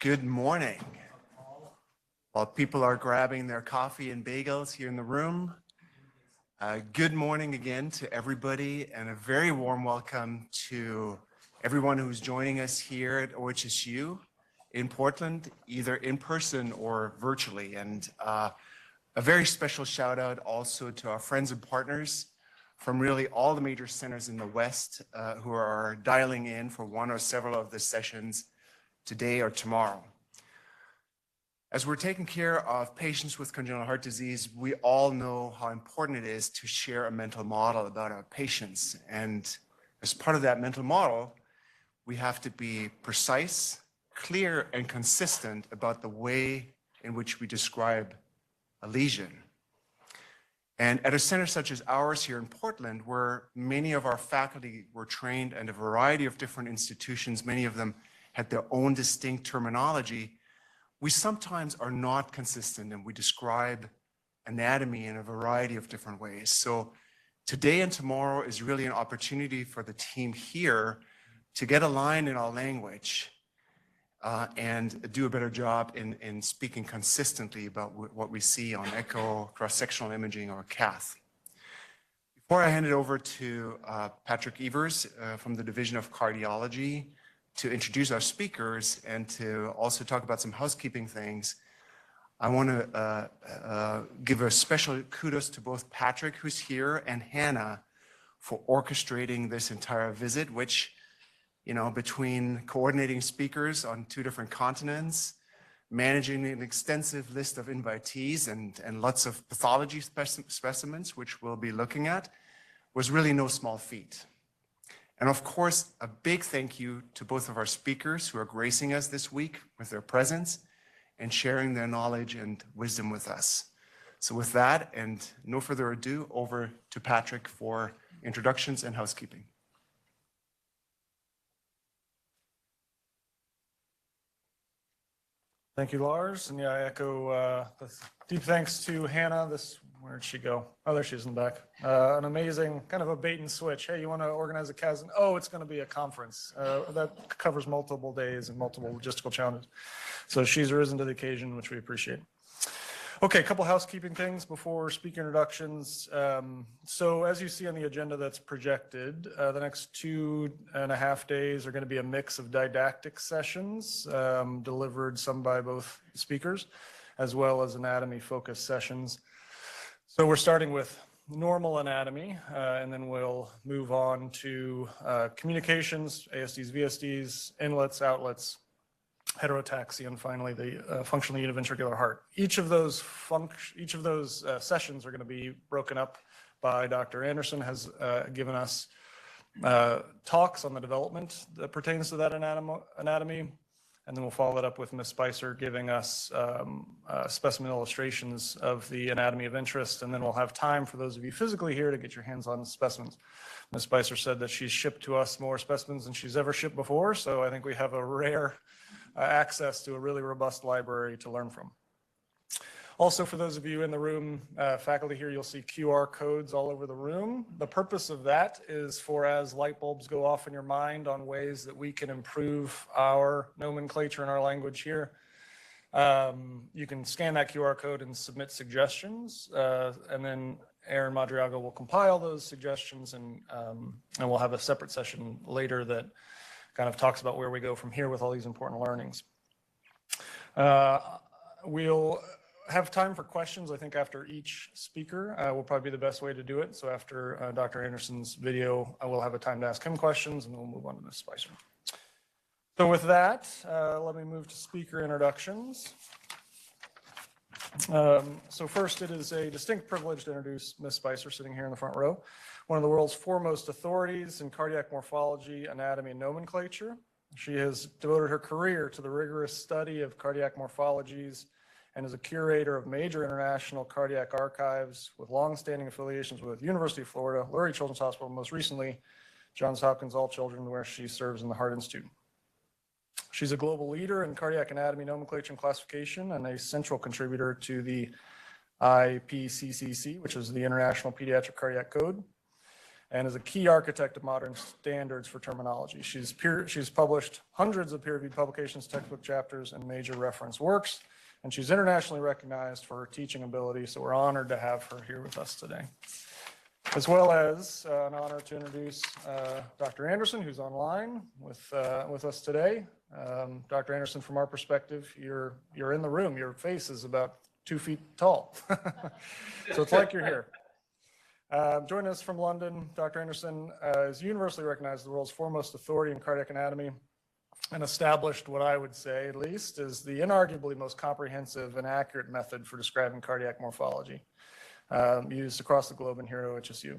Good morning. While people are grabbing their coffee and bagels here in the room, good morning again to everybody and a very warm welcome to everyone who's joining us here at OHSU in Portland, either in person or virtually. And a very special shout out also to our friends and partners from really all the major centers in the West who are dialing in for one or several of the sessions today or tomorrow. As we're taking care of patients with congenital heart disease, we all know how important it is to share a mental model about our patients. And as part of that mental model, we have to be precise, clear, and consistent about the way in which we describe a lesion. And at a center such as ours here in Portland, where many of our faculty were trained in a variety of different institutions, many of them had their own distinct terminology, we sometimes are not consistent and we describe anatomy in a variety of different ways. So today and tomorrow is really an opportunity for the team here to get aligned in our language and do a better job in speaking consistently about what we see on echo, cross-sectional imaging, or cath. Before I hand it over to Patrick Evers from the Division of Cardiology to introduce our speakers and to also talk about some housekeeping things, I want to give a special kudos to both Patrick, who's here, and Hannah for orchestrating this entire visit, which, you know, between coordinating speakers on 2 different continents, managing an extensive list of invitees and lots of pathology specimens, which we'll be looking at, was really no small feat. And of course, a big thank you to both of our speakers who are gracing us this week with their presence and sharing their knowledge and wisdom with us. So with that, and no further ado, over to Patrick for introductions and housekeeping. Thank you, Lars. And yeah, I echo the deep thanks to Hannah. Where'd she go? Oh, there she is in the back. An amazing kind of a bait and switch. Hey, you want to organize a CAS? Oh, it's going to be a conference that covers multiple days and multiple logistical challenges. So she's risen to the occasion, which we appreciate. Okay, a couple housekeeping things before speaker introductions. So as you see on the agenda that's projected, the next 2.5 days are going to be a mix of didactic sessions delivered some by both speakers, as well as anatomy focused sessions. So we're starting with normal anatomy, and then we'll move on to communications, ASDs, VSDs, inlets, outlets, heterotaxy, and finally the functional univentricular heart. Each of those sessions are going to be broken up by Dr. Anderson has given us talks on the development that pertains to that anatomy. And then we'll follow that up with Ms. Spicer giving us specimen illustrations of the anatomy of interest. And then we'll have time for those of you physically here to get your hands on specimens. Ms. Spicer said that she's shipped to us more specimens than she's ever shipped before. So I think we have a rare access to a really robust library to learn from. Also, for those of you in the room, faculty here, you'll see QR codes all over the room. The purpose of that is for as light bulbs go off in your mind on ways that we can improve our nomenclature and our language here. You can scan that QR code and submit suggestions, and then Aaron Madriaga will compile those suggestions, and we'll have a separate session later that kind of talks about where we go from here with all these important learnings. We'll have time for questions, I think, after each speaker will probably be the best way to do it. So after Dr. Anderson's video, I will have a time to ask him questions, and then we'll move on to Ms. Spicer. So with that, let me move to speaker introductions. So first, it is a distinct privilege to introduce Ms. Spicer, sitting here in the front row, one of the world's foremost authorities in cardiac morphology, anatomy, and nomenclature. She has devoted her career to the rigorous study of cardiac morphologies and is a curator of major international cardiac archives with long-standing affiliations with University of Florida, Lurie Children's Hospital, most recently Johns Hopkins All Children, where she serves in the Heart Institute. She's a global leader in cardiac anatomy, nomenclature, and classification, and a central contributor to the IPCCC, which is the International Pediatric Cardiac Code. and is a key architect of modern standards for terminology. She's published hundreds of peer-reviewed publications, textbook chapters, and major reference works, and she's internationally recognized for her teaching ability, so we're honored to have her here with us today. As well as an honor to introduce Dr. Anderson, who's online with us today. Dr. Anderson, from our perspective, you're in the room. Your face is about 2 feet tall. So it's like you're here. Joining us from London, Dr. Anderson is universally recognized as the world's foremost authority in cardiac anatomy and established what I would say, at least, is the inarguably most comprehensive and accurate method for describing cardiac morphology used across the globe and here at OHSU.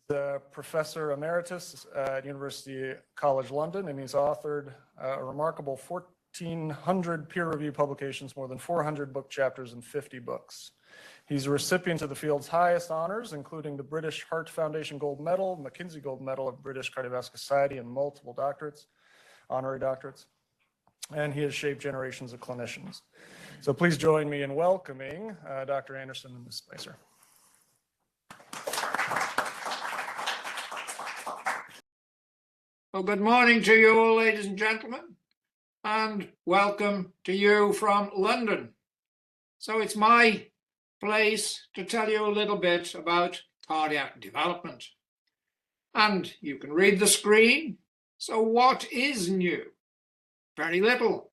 He's a professor emeritus at University College London, and he's authored a remarkable 1,400 peer-reviewed publications, more than 400 book chapters, and 50 books. He's a recipient of the field's highest honors, including the British Heart Foundation Gold Medal, McKinsey Gold Medal of British Cardiovascular Society, and multiple doctorates, honorary doctorates. And he has shaped generations of clinicians. So please join me in welcoming Dr. Anderson and Ms. Spicer. Well, good morning to you all, ladies and gentlemen, and welcome to you from London. So it's my place to tell you a little bit about cardiac development. And you can read the screen. So what is new? Very little.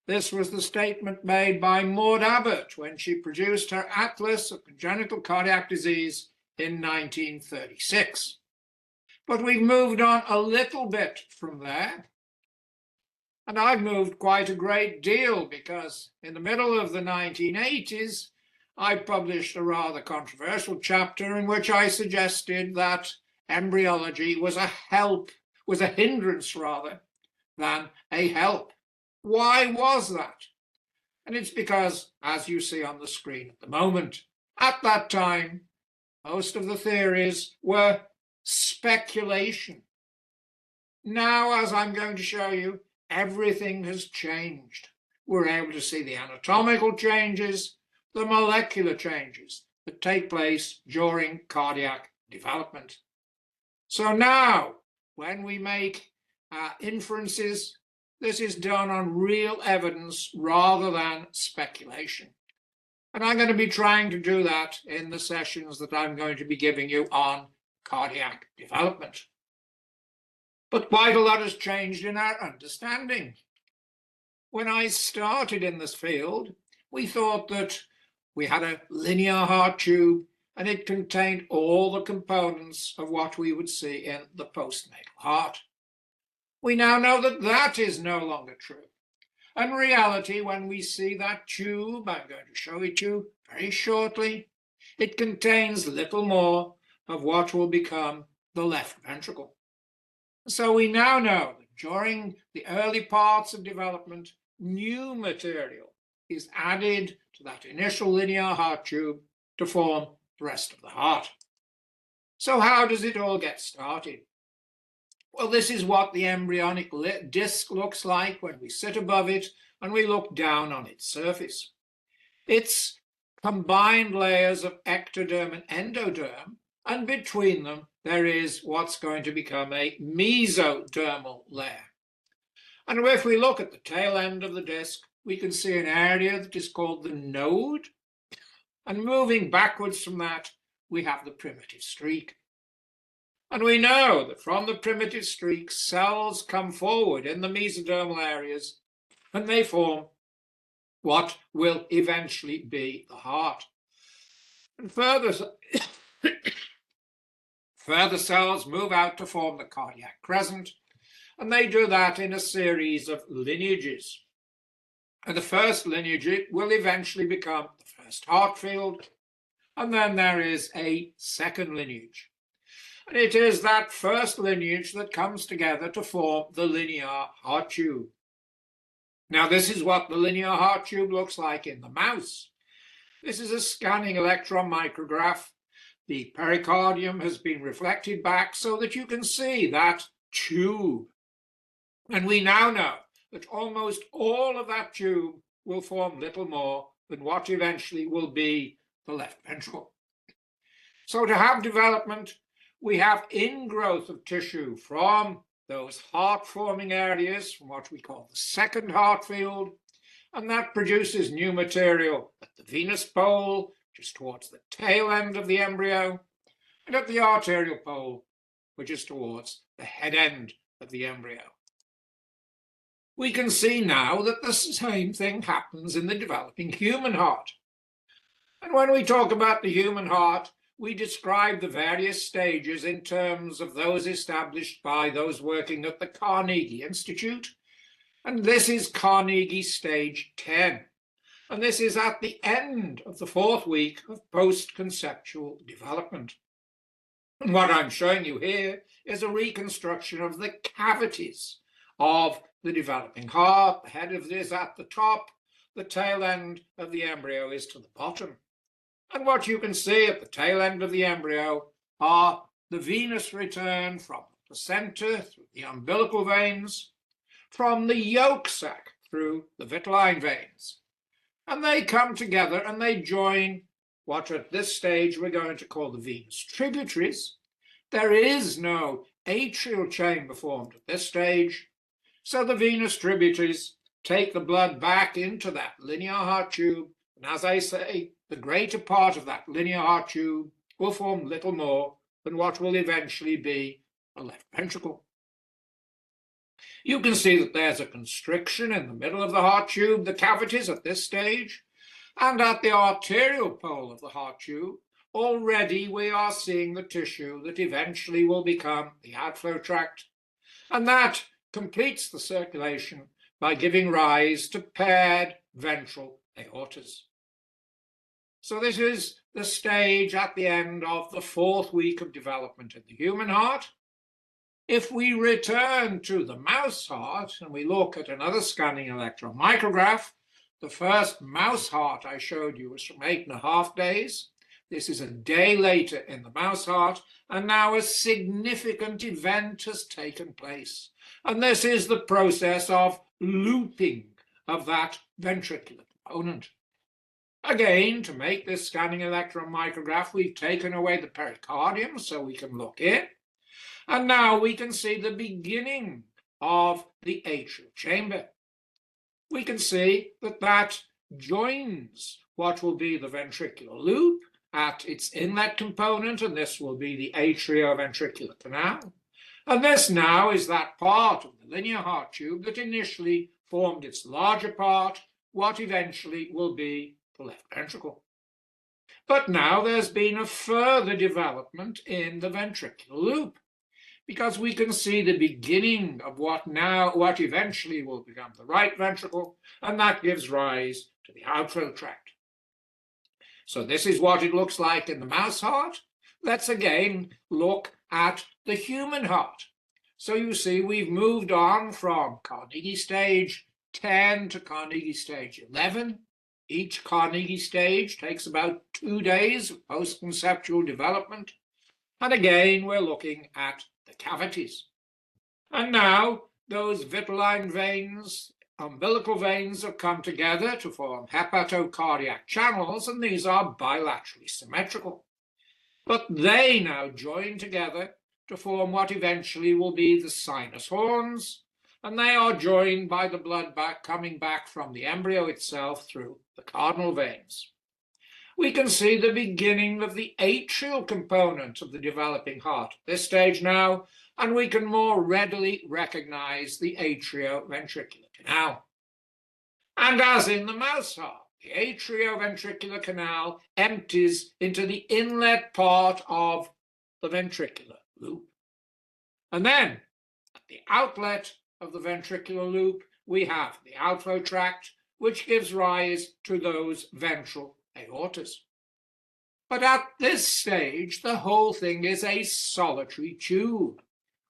This was the statement made by Maud Abbott when she produced her Atlas of Congenital Cardiac Disease in 1936. But we've moved on a little bit from there. And I've moved quite a great deal because in the middle of the 1980s, I published a rather controversial chapter in which I suggested that embryology was a hindrance rather than a help. Why was that? And it's because, as you see on the screen at the moment, at that time, most of the theories were speculation. Now, as I'm going to show you, everything has changed. We're able to see the anatomical changes, the molecular changes that take place during cardiac development. So now, when we make inferences, this is done on real evidence rather than speculation. And I'm going to be trying to do that in the sessions that I'm going to be giving you on cardiac development. But quite a lot has changed in our understanding. When I started in this field, we thought that we had a linear heart tube and it contained all the components of what we would see in the postnatal heart. We now know that that is no longer true. In reality, when we see that tube, I'm going to show it to you very shortly, it contains little more of what will become the left ventricle. So we now know that during the early parts of development, new material is added to that initial linear heart tube to form the rest of the heart. So how does it all get started? Well, this is what the embryonic disc looks like when we sit above it and we look down on its surface. It's combined layers of ectoderm and endoderm, and between them there is what's going to become a mesodermal layer. And if we look at the tail end of the disc, we can see an area that is called the node, and moving backwards from that, we have the primitive streak. And we know that from the primitive streak, cells come forward in the mesodermal areas and they form what will eventually be the heart. And further cells move out to form the cardiac crescent, and they do that in a series of lineages. And the first lineage will eventually become the first heart field, and then there is a second lineage. And it is that first lineage that comes together to form the linear heart tube. Now, this is what the linear heart tube looks like in the mouse. This is a scanning electron micrograph. The pericardium has been reflected back so that you can see that tube. And we now know that almost all of that tube will form little more than what eventually will be the left ventricle. So to have development, we have ingrowth of tissue from those heart-forming areas, from what we call the second heart field, and that produces new material at the venous pole, just towards the tail end of the embryo, and at the arterial pole, which is towards the head end of the embryo. We can see now that the same thing happens in the developing human heart. And when we talk about the human heart, we describe the various stages in terms of those established by those working at the Carnegie Institute. And this is Carnegie stage 10. And this is at the end of the 4th week of post-conceptual development. And what I'm showing you here is a reconstruction of the cavities of the developing heart. The head of this at the top, the tail end of the embryo is to the bottom. And what you can see at the tail end of the embryo are the venous return from the placenta through the umbilical veins, from the yolk sac through the vitelline veins. And they come together and they join what at this stage we're going to call the venous tributaries. There is no atrial chamber formed at this stage, so the venous tributaries take the blood back into that linear heart tube, and as I say, the greater part of that linear heart tube will form little more than what will eventually be a left ventricle. You can see that there's a constriction in the middle of the heart tube, the cavities at this stage, and at the arterial pole of the heart tube, already we are seeing the tissue that eventually will become the outflow tract, and that completes the circulation by giving rise to paired ventral aortas. So this is the stage at the end of the 4th week of development in the human heart. If we return to the mouse heart and we look at another scanning electron micrograph, the first mouse heart I showed you was from 8.5 days. This is a day later in the mouse heart, and now a significant event has taken place. And this is the process of looping of that ventricular component. Again, to make this scanning electron micrograph, we've taken away the pericardium so we can look in. And now we can see the beginning of the atrial chamber. We can see that that joins what will be the ventricular loop at its inlet component, and this will be the atrioventricular canal. And this now is that part of the linear heart tube that initially formed its larger part, what eventually will be the left ventricle. But now there's been a further development in the ventricular loop, because we can see the beginning of what eventually will become the right ventricle, and that gives rise to the outflow tract. So this is what it looks like in the mouse heart. Let's again look at the human heart. So you see we've moved on from Carnegie stage 10 to Carnegie stage 11. Each Carnegie stage takes about 2 days of post-conceptual development. And again, we're looking at the cavities. And now those vitelline veins, umbilical veins, have come together to form hepatocardiac channels, and these are bilaterally symmetrical. But they now join together to form what eventually will be the sinus horns, and they are joined by the blood coming back from the embryo itself through the cardinal veins. We can see the beginning of the atrial component of the developing heart at this stage now, and we can more readily recognize the atrioventricular canal. And as in the mouse heart, the atrioventricular canal empties into the inlet part of the ventricular loop. And then, at the outlet of the ventricular loop, we have the outflow tract, which gives rise to those ventral aortas. But at this stage, the whole thing is a solitary tube,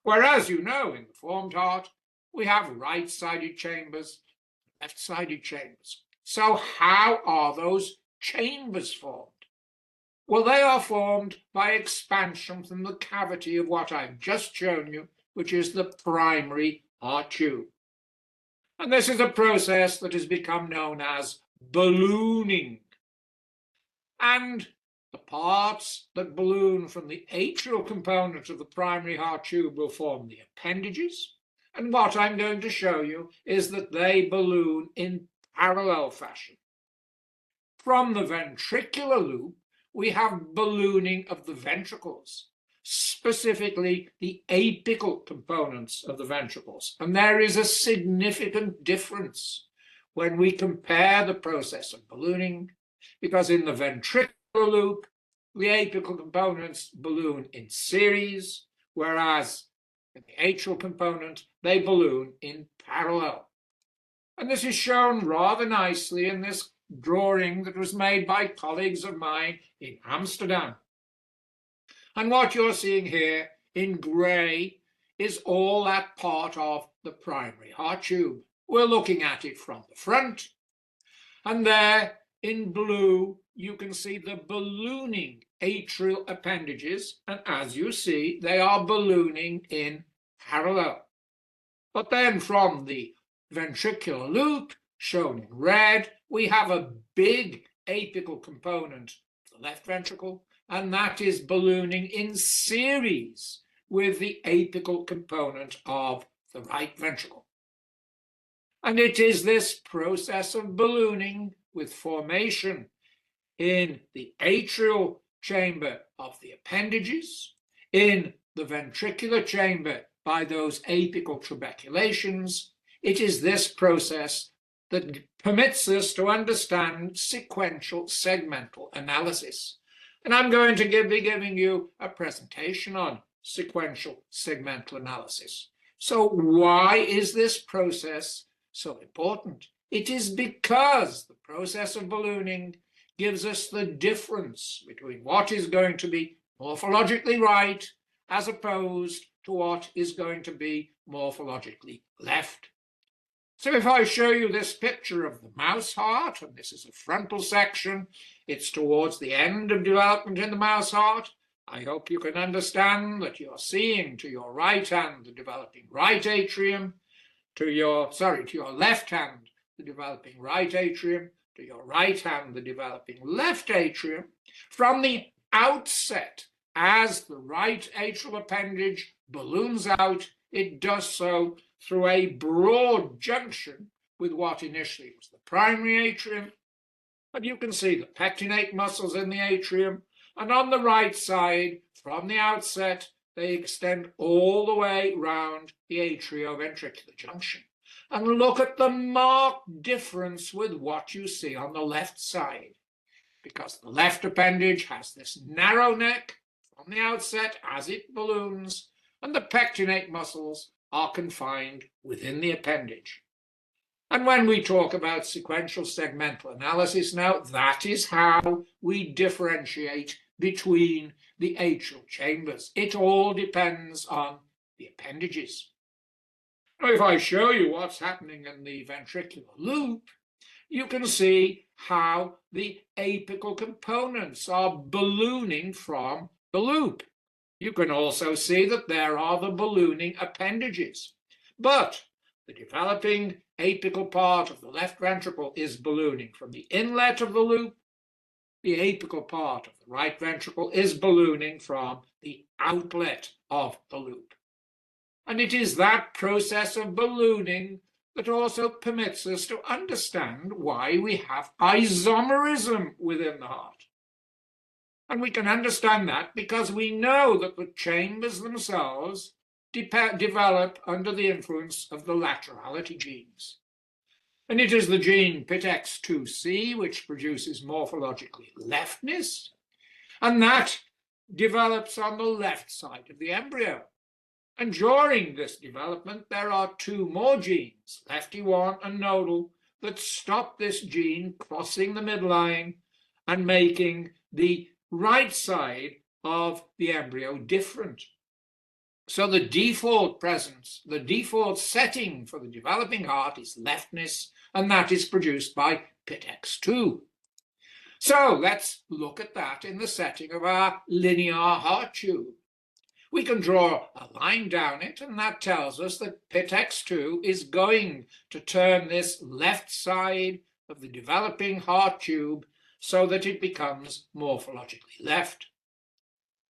whereas you know in the formed heart, we have right-sided chambers, left-sided chambers. So how are those chambers formed? Well, they are formed by expansion from the cavity of what I've just shown you, which is the primary heart tube. And this is a process that has become known as ballooning. And the parts that balloon from the atrial component of the primary heart tube will form the appendages. And what I'm going to show you is that they balloon in parallel fashion. From the ventricular loop, we have ballooning of the ventricles, specifically the apical components of the ventricles. And there is a significant difference when we compare the process of ballooning, because in the ventricular loop, the apical components balloon in series, whereas in the atrial component, they balloon in parallel. And this is shown rather nicely in this drawing that was made by colleagues of mine in Amsterdam. And what you're seeing here in grey is all that part of the primary heart tube. We're looking at it from the front, and there in blue you can see the ballooning atrial appendages, and as you see, they are ballooning in parallel. But then from the ventricular loop, shown in red, we have a big apical component of the left ventricle, and that is ballooning in series with the apical component of the right ventricle. And it is this process of ballooning with formation in the atrial chamber of the appendages, in the ventricular chamber by those apical trabeculations. It is this process that permits us to understand sequential segmental analysis. And I'm going to be giving you a presentation on sequential segmental analysis. So why is this process so important? It is because the process of ballooning gives us the difference between what is going to be morphologically right as opposed to what is going to be morphologically left. So if I show you this picture of the mouse heart, and this is a frontal section, it's towards the end of development in the mouse heart. I hope you can understand that you're seeing to your right hand the developing right atrium, to your left hand the developing right atrium, to your right hand the developing left atrium. From the outset, as the right atrial appendage balloons out, it does so through a broad junction with what initially was the primary atrium. And you can see the pectinate muscles in the atrium. And on the right side, from the outset, they extend all the way round the atrioventricular junction. And look at the marked difference with what you see on the left side, because the left appendage has this narrow neck from the outset as it balloons, and the pectinate muscles are confined within the appendage. And when we talk about sequential segmental analysis now, that is how we differentiate between the atrial chambers. It all depends on the appendages. Now, if I show you what's happening in the ventricular loop, you can see how the apical components are ballooning from the loop. You can also see that there are the ballooning appendages. But the developing apical part of the left ventricle is ballooning from the inlet of the loop. The apical part of the right ventricle is ballooning from the outlet of the loop. And it is that process of ballooning that also permits us to understand why we have isomerism within the heart. And we can understand that because we know that the chambers themselves develop under the influence of the laterality genes. And it is the gene PITX2C which produces morphologically leftness, and that develops on the left side of the embryo. And during this development, there are two more genes, lefty1 and nodal, that stop this gene crossing the midline and making the right side of the embryo different. So the default presence, the default setting for the developing heart is leftness, and that is produced by PITX2. So let's look at that in the setting of our linear heart tube. We can draw a line down it, and that tells us that PITX2 is going to turn this left side of the developing heart tube so that it becomes morphologically left.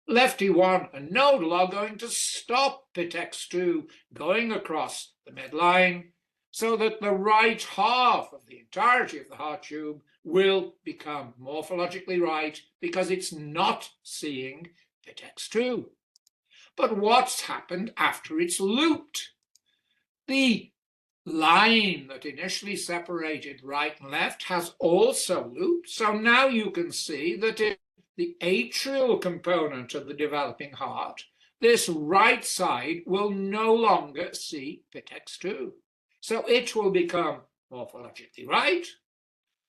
Lefty 1 and nodal are going to stop Pit-X2 going across the midline so that the right half of the entirety of the heart tube will become morphologically right because it's not seeing Pit-X2. But what's happened after it's looped? The line that initially separated right and left has also looped. So now you can see that in the atrial component of the developing heart, this right side will no longer see Pit-X2. So it will become morphologically right.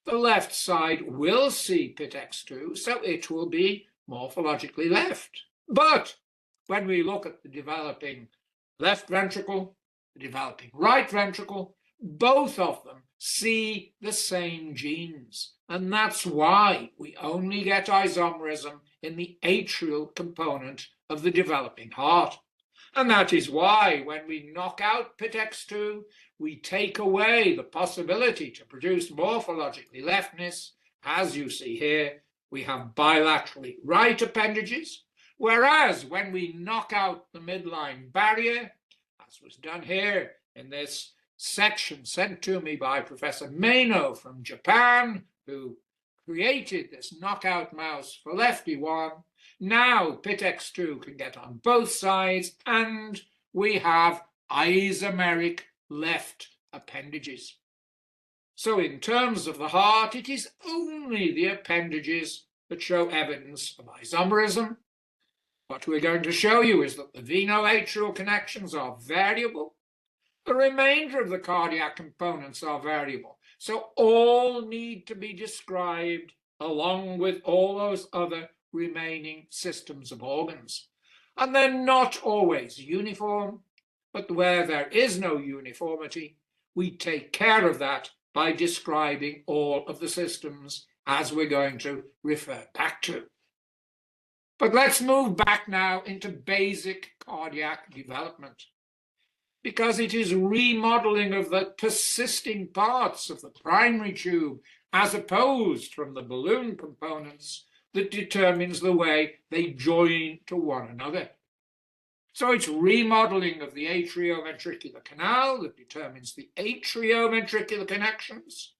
The left side will see Pit-X2, so it will be morphologically left. But when we look at the developing left ventricle, the developing right ventricle, both of them see the same genes. And that's why we only get isomerism in the atrial component of the developing heart. And that is why when we knock out Pit-X2, we take away the possibility to produce morphologically leftness. As you see here, we have bilaterally right appendages, whereas when we knock out the midline barrier, as was done here in this section sent to me by Professor Mano from Japan, who created this knockout mouse for lefty 1, now Pit-X2 can get on both sides, and we have isomeric left appendages. So in terms of the heart, it is only the appendages that show evidence of isomerism. What we're going to show you is that the veno-atrial connections are variable. The remainder of the cardiac components are variable. So all need to be described along with all those other remaining systems of organs. And they're not always uniform, but where there is no uniformity, we take care of that by describing all of the systems as we're going to refer back to. But let's move back now into basic cardiac development, because it is remodeling of the persisting parts of the primary tube as opposed from the balloon components that determines the way they join to one another. So it's remodeling of the atrioventricular canal that determines the atrioventricular connections.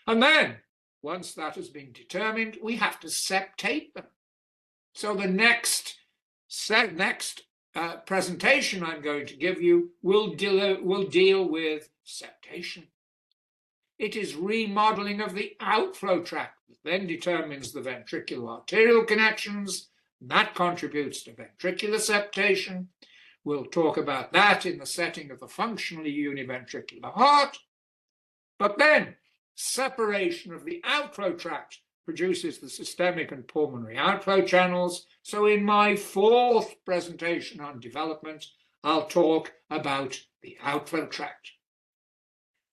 And then, once that has been determined, we have to septate them. So the next presentation I'm going to give you will deal with septation. It is remodeling of the outflow tract that then determines the ventricular arterial connections, and that contributes to ventricular septation. We'll talk about that in the setting of the functionally univentricular heart. But then separation of the outflow tract produces the systemic and pulmonary outflow channels. So in my fourth presentation on development, I'll talk about the outflow tract.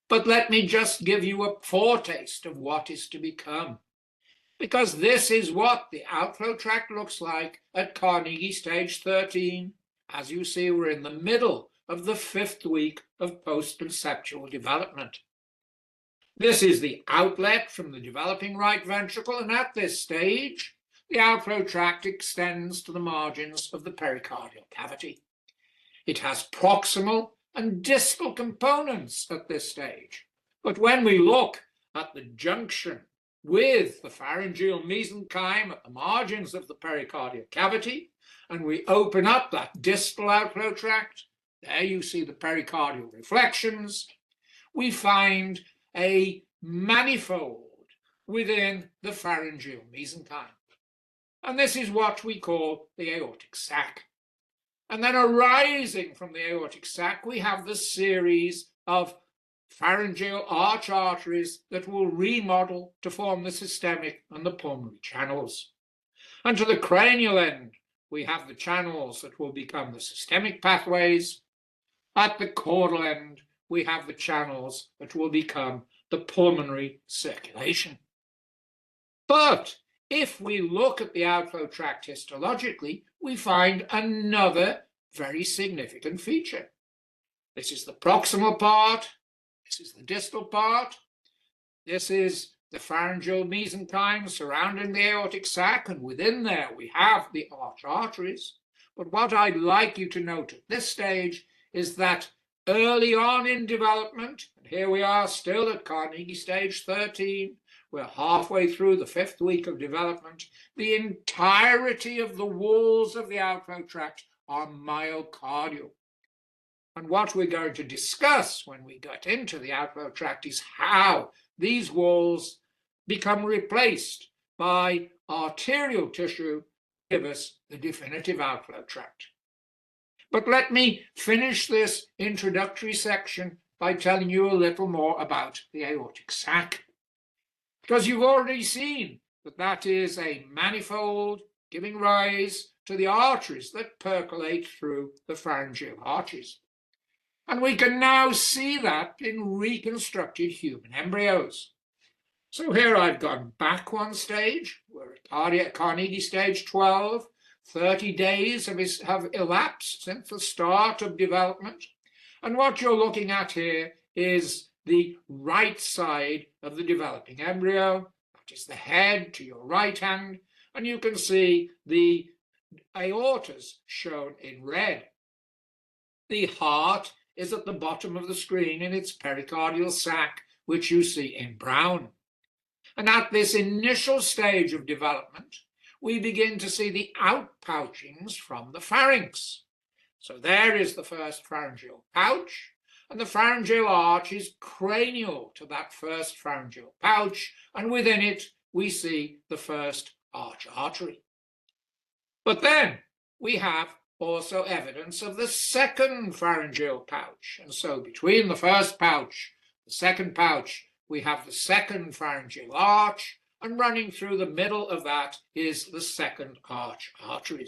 But let me just give you a foretaste of what is to become, because this is what the outflow tract looks like at Carnegie stage 13. As you see, we're in the middle of the 5th week of post-conceptual development. This is the outlet from the developing right ventricle, and at this stage, the outflow tract extends to the margins of the pericardial cavity. It has proximal and distal components at this stage. But when we look at the junction with the pharyngeal mesenchyme at the margins of the pericardial cavity, and we open up that distal outflow tract, there you see the pericardial reflections, we find a manifold within the pharyngeal mesenchyme. And this is what we call the aortic sac. And then arising from the aortic sac, we have the series of pharyngeal arch arteries that will remodel to form the systemic and the pulmonary channels. And to the cranial end, we have the channels that will become the systemic pathways. At the caudal end, we have the channels that will become the pulmonary circulation. But if we look at the outflow tract histologically, we find another very significant feature. This is the proximal part, this is the distal part, this is the pharyngeal mesenchyme surrounding the aortic sac, and within there we have the arch arteries. But what I'd like you to note at this stage is that early on in development, and here we are still at Carnegie stage 13, we're halfway through the 5th week of development, the entirety of the walls of the outflow tract are myocardial. And what we're going to discuss when we get into the outflow tract is how these walls become replaced by arterial tissue to give us the definitive outflow tract. But let me finish this introductory section by telling you a little more about the aortic sac. Because you've already seen that that is a manifold giving rise to the arteries that percolate through the pharyngeal arches. And we can now see that in reconstructed human embryos. So here I've gone back one stage. We're at Carnegie stage 12. 30 days have elapsed since the start of development. And what you're looking at here is the right side of the developing embryo. That is the head to your right hand. And you can see the aortas shown in red. The heart is at the bottom of the screen in its pericardial sac, which you see in brown. And at this initial stage of development, we begin to see the outpouchings from the pharynx. So there is the first pharyngeal pouch, and the pharyngeal arch is cranial to that first pharyngeal pouch, and within it we see the first arch artery. But then we have also evidence of the second pharyngeal pouch, and so between the first pouch, the second pouch, we have the second pharyngeal arch, and running through the middle of that is the second arch artery.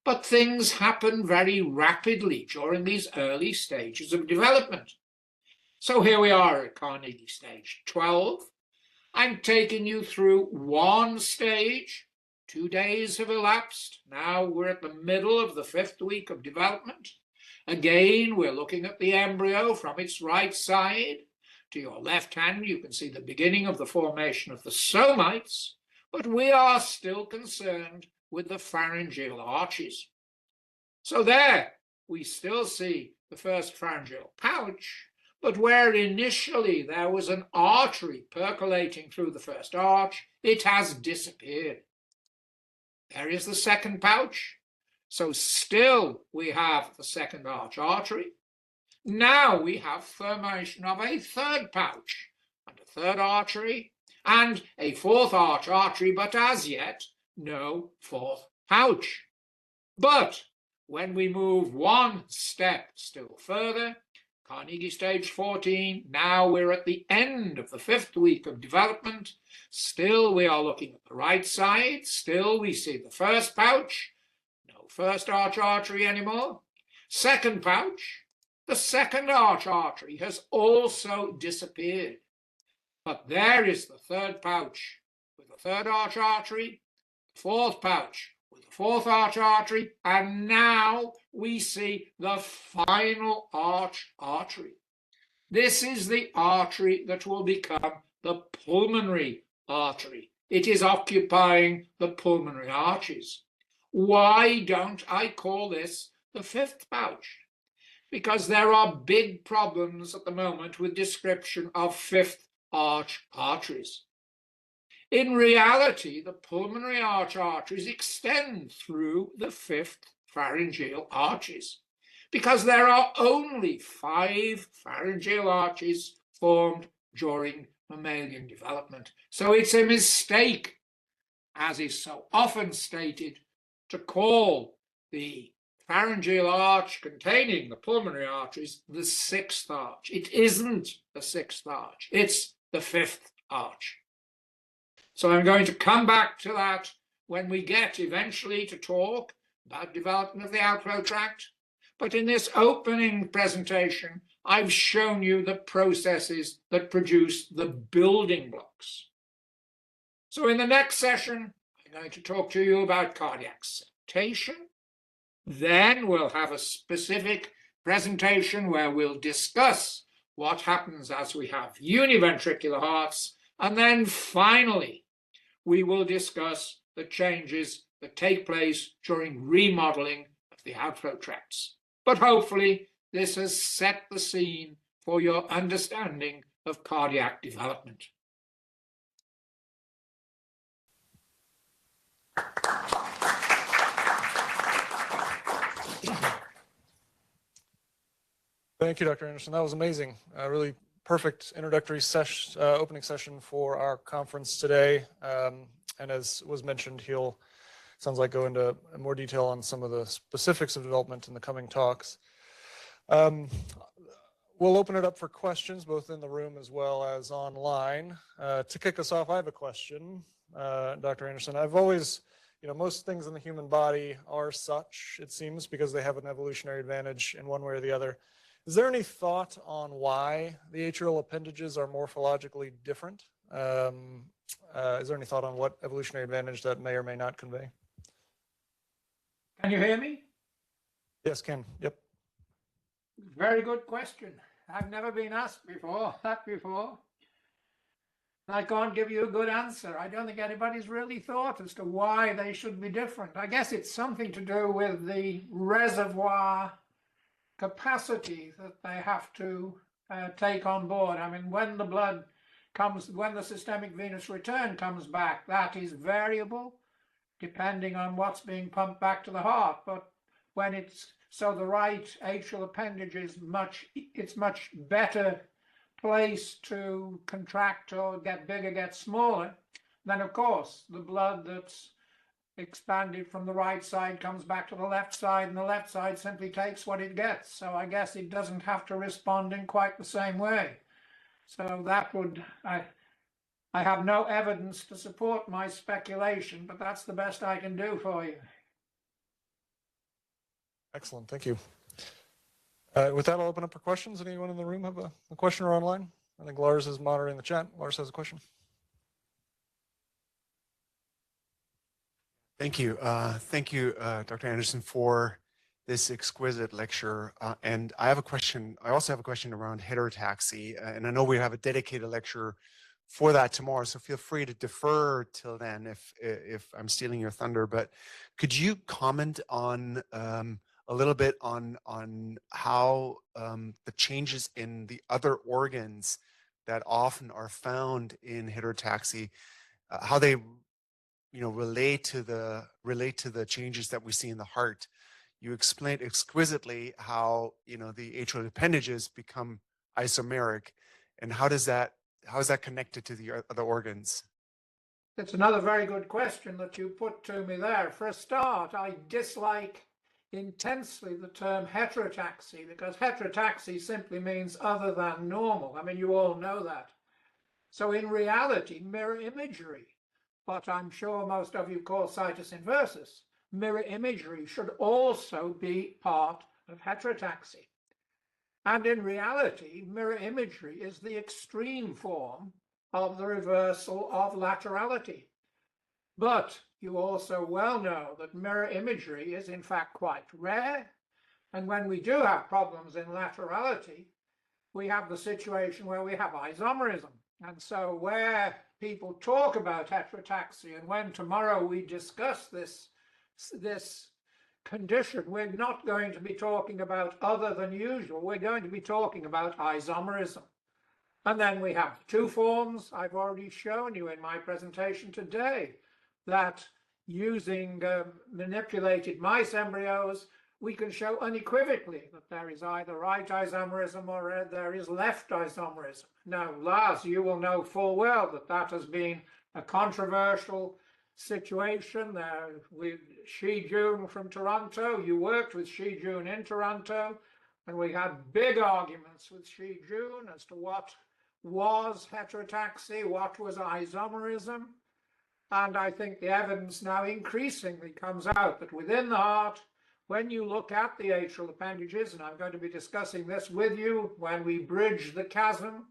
But things happen very rapidly during these early stages of development. So here we are at Carnegie stage 12. I'm taking you through one stage. 2 days have elapsed. Now we're at the middle of the 5th week of development. Again, we're looking at the embryo from its right side. To your left hand, you can see the beginning of the formation of the somites, but we are still concerned with the pharyngeal arches. So there, we still see the first pharyngeal pouch, but where initially there was an artery percolating through the first arch, it has disappeared. There is the second pouch. So still we have the second arch artery. Now we have formation of a third pouch and a third artery and a fourth arch artery, but as yet no fourth pouch. But when we move one step still further, Carnegie stage 14, now we're at the end of the 5th week of development. Still we are looking at the right side. Still we see the first pouch, no first arch artery anymore. Second pouch, the second arch artery has also disappeared. But there is the third pouch with the third arch artery, the fourth pouch with the fourth arch artery, and now we see the final arch artery. This is the artery that will become the pulmonary artery. It is occupying the pulmonary arches. Why don't I call this the 5th pouch? Because there are big problems at the moment with description of 5th arch arteries. In reality, the pulmonary arch arteries extend through the 5th pharyngeal arches, because there are only 5 pharyngeal arches formed during mammalian development. So it's a mistake, as is so often stated, to call the pharyngeal arch containing the pulmonary arteries the 6th arch. It isn't the 6th arch, it's the 5th arch. So I'm going to come back to that when we get eventually to talk about development of the outflow tract. But in this opening presentation, I've shown you the processes that produce the building blocks. So in the next session, I'm going to talk to you about cardiac septation. Then we'll have a specific presentation where we'll discuss what happens as we have univentricular hearts, And then finally, we will discuss the changes that take place during remodeling of the outflow tracts. But hopefully, this has set the scene for your understanding of cardiac development. Thank you, Dr. Anderson. That was amazing. Really perfect introductory session, opening session for our conference today. And as was mentioned, he'll, sounds like, go into more detail on some of the specifics of development in the coming talks. We'll open it up for questions, both in the room as well as online. To kick us off, I have a question, Dr. Anderson. I've always, most things in the human body are such, it seems, because they have an evolutionary advantage in one way or the other. Is there any thought on why the atrial appendages are morphologically different? Is there any thought on what evolutionary advantage that may or may not convey? Can you hear me? Yes, Ken. Yep. Very good question. I've never been asked that before. I can't give you a good answer. I don't think anybody's really thought as to why they should be different. I guess it's something to do with the reservoir capacity that they have to take on board. I mean, when the blood comes, when the systemic venous return comes back, that is variable depending on what's being pumped back to the heart. But when it's, so the right atrial appendage is much better placed to contract or get bigger, get smaller, then of course the blood that's expanded from the right side comes back to the left side, and the left side simply takes what it gets. So I guess it doesn't have to respond in quite the same way. So that would, I have no evidence to support my speculation, but that's the best I can do for you. Excellent, thank you. With that, I'll open up for questions. Anyone in the room have a question or online? I think Lars is monitoring the chat. Lars has a question. Thank you. Thank you, Dr. Anderson, for this exquisite lecture. And I have a question. I also have a question around heterotaxy. And I know we have a dedicated lecture for that tomorrow, so feel free to defer till then if I'm stealing your thunder. But could you comment on a little bit on how the changes in the other organs that often are found in heterotaxy, how they relate to the changes that we see in the heart? You explained exquisitely how the atrial appendages become isomeric, and how is that connected to the other organs? That's another very good question that you put to me there. For a start, I dislike intensely the term heterotaxy, because heterotaxy simply means other than normal. I mean, you all know that. So in reality, mirror imagery, what I'm sure most of you call situs inversus, mirror imagery should also be part of heterotaxy. And in reality, mirror imagery is the extreme form of the reversal of laterality. But you also well know that mirror imagery is in fact quite rare. And when we do have problems in laterality, we have the situation where we have isomerism. And so where people talk about heterotaxy, and when tomorrow we discuss this condition, we're not going to be talking about other than usual. We're going to be talking about isomerism. And then we have two forms I've already shown you in my presentation today, that using manipulated mice embryos, we can show unequivocally that there is either right isomerism or there is left isomerism. Now, Lars, you will know full well that that has been a controversial situation there with Shi Jun from Toronto. You worked with Shi Jun in Toronto, and we had big arguments with Shi Jun as to what was heterotaxy, what was isomerism. And I think the evidence now increasingly comes out that within the heart, when you look at the atrial appendages, and I'm going to be discussing this with you when we bridge the chasm,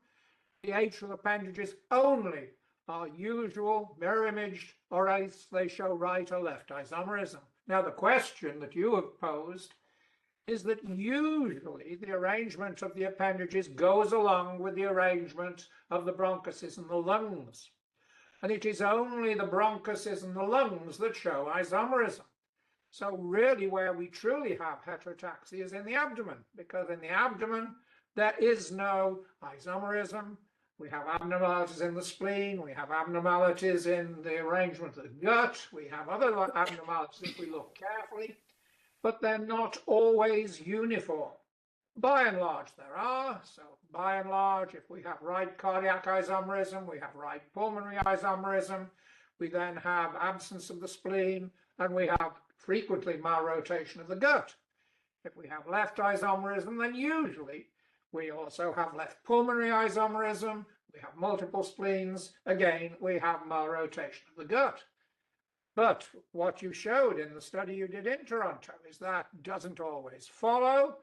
the atrial appendages only are usual, mirror imaged, or else they show right or left isomerism. Now, the question that you have posed is that usually the arrangement of the appendages goes along with the arrangement of the bronchuses and the lungs. And it is only the bronchuses and the lungs that show isomerism. So really where we truly have heterotaxy is in the abdomen, because in the abdomen there is no isomerism. We have abnormalities in the spleen, we have abnormalities in the arrangement of the gut, we have other abnormalities if we look carefully, but they're not always uniform. By and large there are, so by and large if we have right cardiac isomerism, we have right pulmonary isomerism, we then have absence of the spleen, and we have frequently malrotation of the gut. If we have left isomerism, then usually we also have left pulmonary isomerism, we have multiple spleens, again, we have malrotation of the gut. But what you showed in the study you did in Toronto is that doesn't always follow,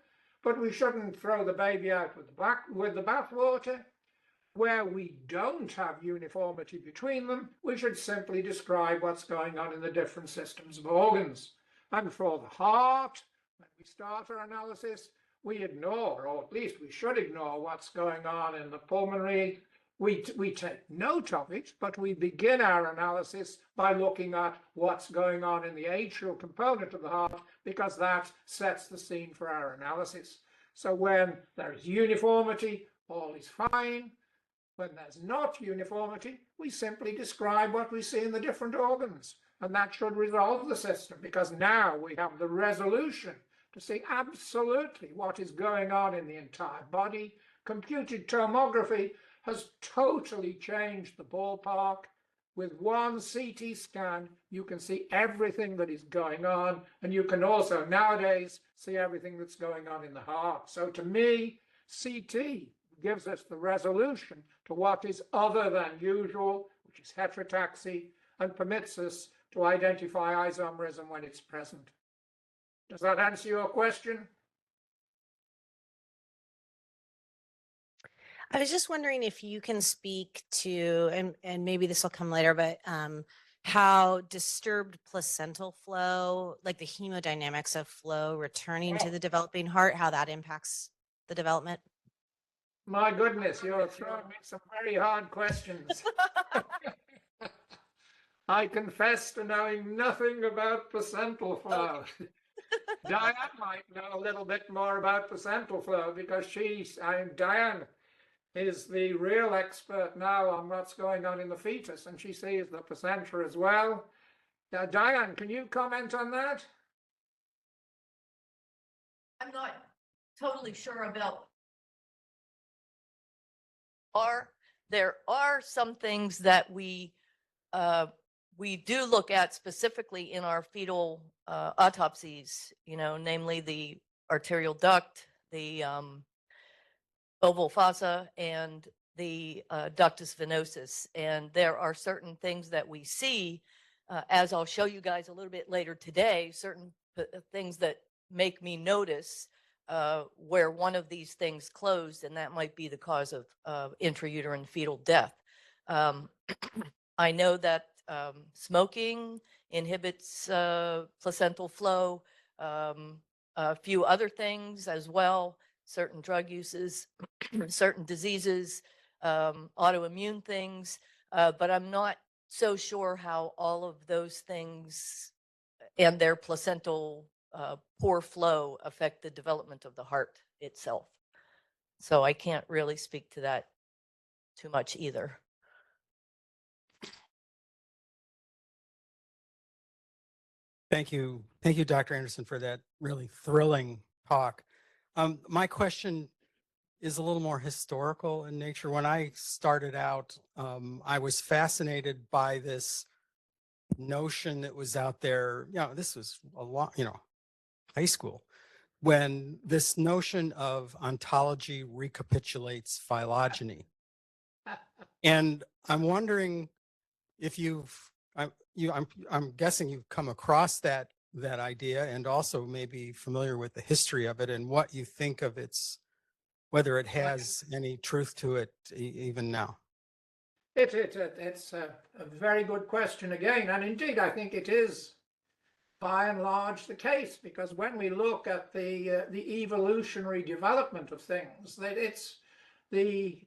but we shouldn't throw the baby out with the bathwater. Where we don't have uniformity between them, we should simply describe what's going on in the different systems of organs. And for the heart, when we start our analysis, we ignore, or at least we should ignore, what's going on in the pulmonary. We take note of it, but we begin our analysis by looking at what's going on in the atrial component of the heart, because that sets the scene for our analysis. So when there is uniformity, all is fine. When there's not uniformity, we simply describe what we see in the different organs, and that should resolve the system, because now we have the resolution to see absolutely what is going on in the entire body. Computed tomography has totally changed the ballpark. With one CT scan, you can see everything that is going on, and you can also nowadays see everything that's going on in the heart. So to me, CT gives us the resolution to what is other than usual, which is heterotaxy, and permits us to identify isomerism when it's present. Does that answer your question? I was just wondering if you can speak to, and maybe this will come later, but how disturbed placental flow, like the hemodynamics of flow returning to the developing heart, how that impacts the development? My goodness, you're throwing me some very hard questions. I confess to knowing nothing about placental flow. Diane might know a little bit more about placental flow, because Diane is the real expert now on what's going on in the fetus, and she sees the placenta as well. Diane, can you comment on that? I'm not totally sure about. There are some things that we do look at specifically in our fetal autopsies, namely the arterial duct, the oval fossa, and the ductus venosus. And there are certain things that we see, as I'll show you guys a little bit later today, certain things that make me notice where one of these things closed, and that might be the cause of intrauterine fetal death. I know that smoking inhibits placental flow, a few other things as well, certain drug uses, certain diseases, autoimmune things, but I'm not so sure how all of those things and their placental poor flow affect the development of the heart itself. So I can't really speak to that too much either. Thank you, Dr. Anderson, for that really thrilling talk. My question is a little more historical in nature. When I started out, I was fascinated by this notion that was out there. This was a lot, high school, when this notion of ontology recapitulates phylogeny. And I'm wondering if I'm guessing you've come across that idea, and also maybe familiar with the history of it and what you think of whether it has any truth to it even now. It's a very good question again, and indeed I think it is by and large the case, because when we look at the evolutionary development of things, that it's the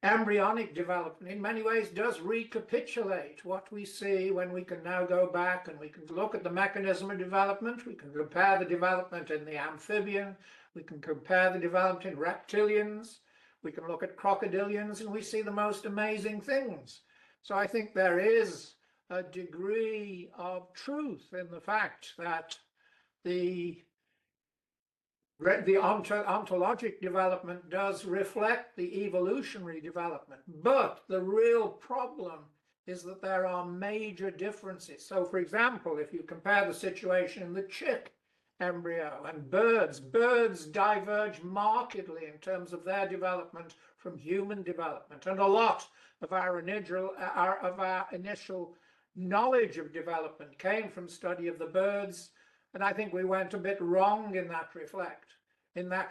embryonic development in many ways does recapitulate what we see when we can now go back and we can look at the mechanism of development. We can compare the development in the amphibian, we can compare the development in reptilians, we can look at crocodilians, and we see the most amazing things. So I think there is a degree of truth in the fact that the ontologic development does reflect the evolutionary development, but the real problem is that there are major differences. So, for example, if you compare the situation in the chick embryo and birds diverge markedly in terms of their development from human development, and a lot of our initial knowledge of development came from study of the birds. And I think we went a bit wrong in that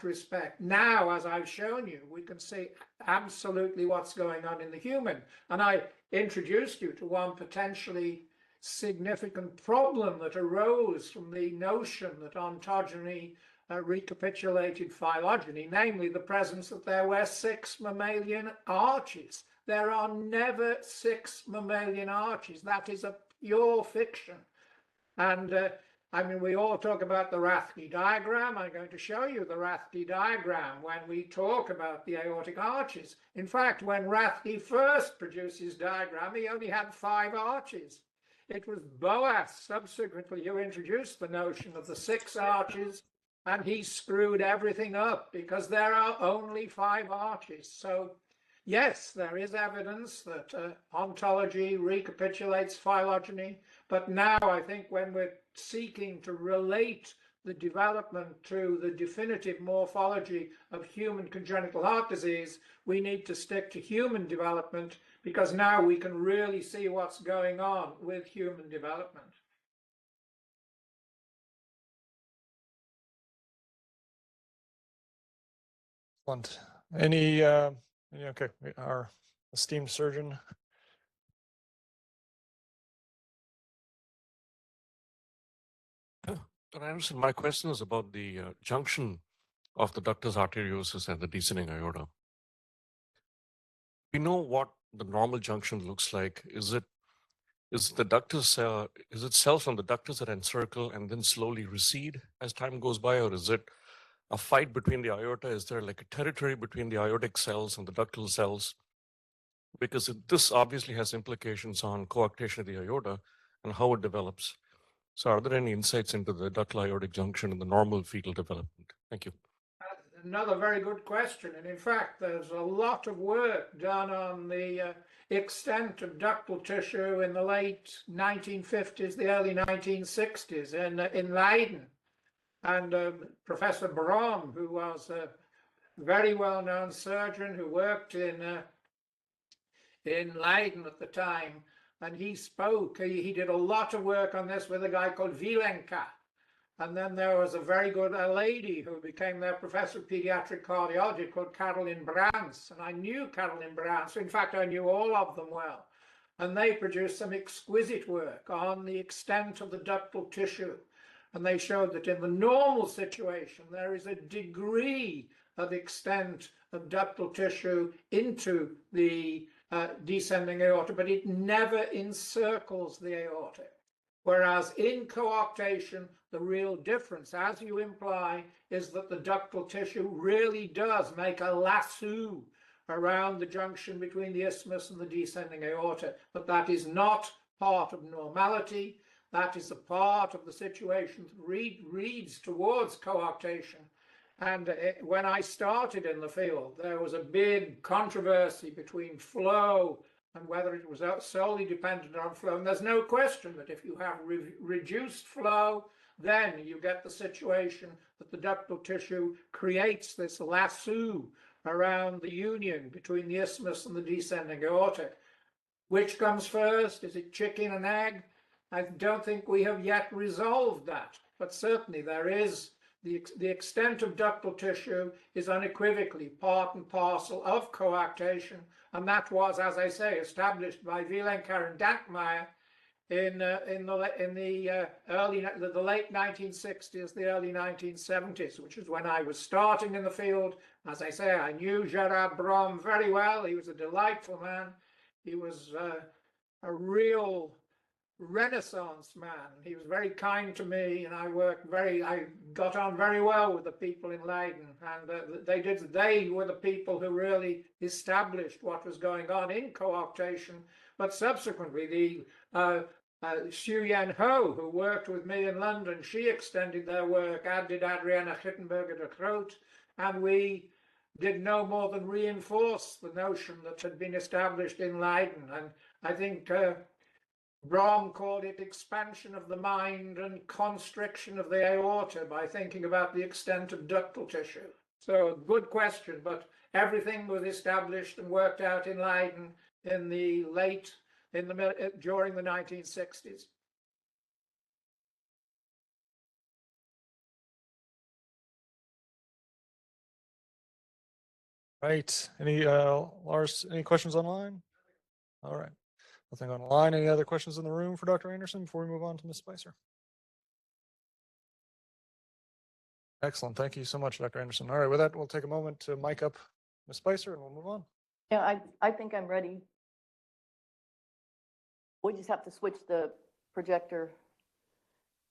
respect. Now, as I've shown you, we can see absolutely what's going on in the human. And I introduced you to one potentially significant problem that arose from the notion that ontogeny recapitulated phylogeny, namely the presence that there were 6 mammalian arches. There are never 6 mammalian arches. That is a pure fiction. And I mean, we all talk about the Rathke diagram. I'm going to show you the Rathke diagram when we talk about the aortic arches. In fact, when Rathke first produced his diagram, he only had 5 arches. It was Boas subsequently who introduced the notion of the 6 arches, and he screwed everything up because there are only 5 arches. So yes, there is evidence that ontology recapitulates phylogeny, but now I think when we're seeking to relate the development to the definitive morphology of human congenital heart disease, we need to stick to human development, because now we can really see what's going on with human development. Excellent. Okay, our esteemed surgeon. Dr. Anderson, my question is about the junction of the ductus arteriosus and the descending aorta. We know what the normal junction looks like. Is it the ductus, is it cells from the ductus that encircle and then slowly recede as time goes by, or is it a fight between the aorta? Is there like a territory between the aortic cells and the ductal cells? Because this obviously has implications on coarctation of the aorta and how it develops. So are there any insights into the ductal aortic junction in the normal fetal development? Thank you. Another very good question. And in fact, there's a lot of work done on the extent of ductal tissue in the late 1950s, the early 1960s in Leiden. And Professor Braun, who was a very well-known surgeon who worked in Leiden at the time, and he spoke, he did a lot of work on this with a guy called Vilenka. And then there was a very good lady who became their professor of pediatric cardiology called Caroline Brans. And I knew Caroline Brans. In fact, I knew all of them well. And they produced some exquisite work on the extent of the ductal tissue. And they showed that in the normal situation, there is a degree of extent of ductal tissue into the descending aorta, but it never encircles the aorta. Whereas in coarctation, the real difference, as you imply, is that the ductal tissue really does make a lasso around the junction between the isthmus and the descending aorta. But that is not part of normality. That is a part of the situation that reads towards coarctation. And when I started in the field, there was a big controversy between flow and whether it was solely dependent on flow. And there's no question that if you have reduced flow, then you get the situation that the ductal tissue creates this lasso around the union between the isthmus and the descending aorta. Which comes first? Is it chicken and egg? I don't think we have yet resolved that, but certainly there is the extent of ductal tissue is unequivocally part and parcel of coarctation, and that was, as I say, established by Vilenka and Dankmeyer in the late 1960s, the early 1970s, which is when I was starting in the field. As I say, I knew Gerard Brom very well. He was a delightful man. He was a real Renaissance man. He was very kind to me, and I got on very well with the people in Leiden, and they were the people who really established what was going on in co-optation. But subsequently, the Xu Yen Ho, who worked with me in London, she extended their work, as did Adriana Gittenberger de Groot, and we did no more than reinforce the notion that had been established in Leiden. And I think Brom called it expansion of the mind and constriction of the aorta by thinking about the extent of ductal tissue. So good question, but everything was established and worked out in Leiden in the during the 1960s. Right. Lars, any questions online? All right. Nothing online. Any other questions in the room for Dr. Anderson before we move on to Ms. Spicer? Excellent. Thank you so much, Dr. Anderson. All right. With that, we'll take a moment to mic up Ms. Spicer and we'll move on. Yeah, I think I'm ready. We just have to switch the projector.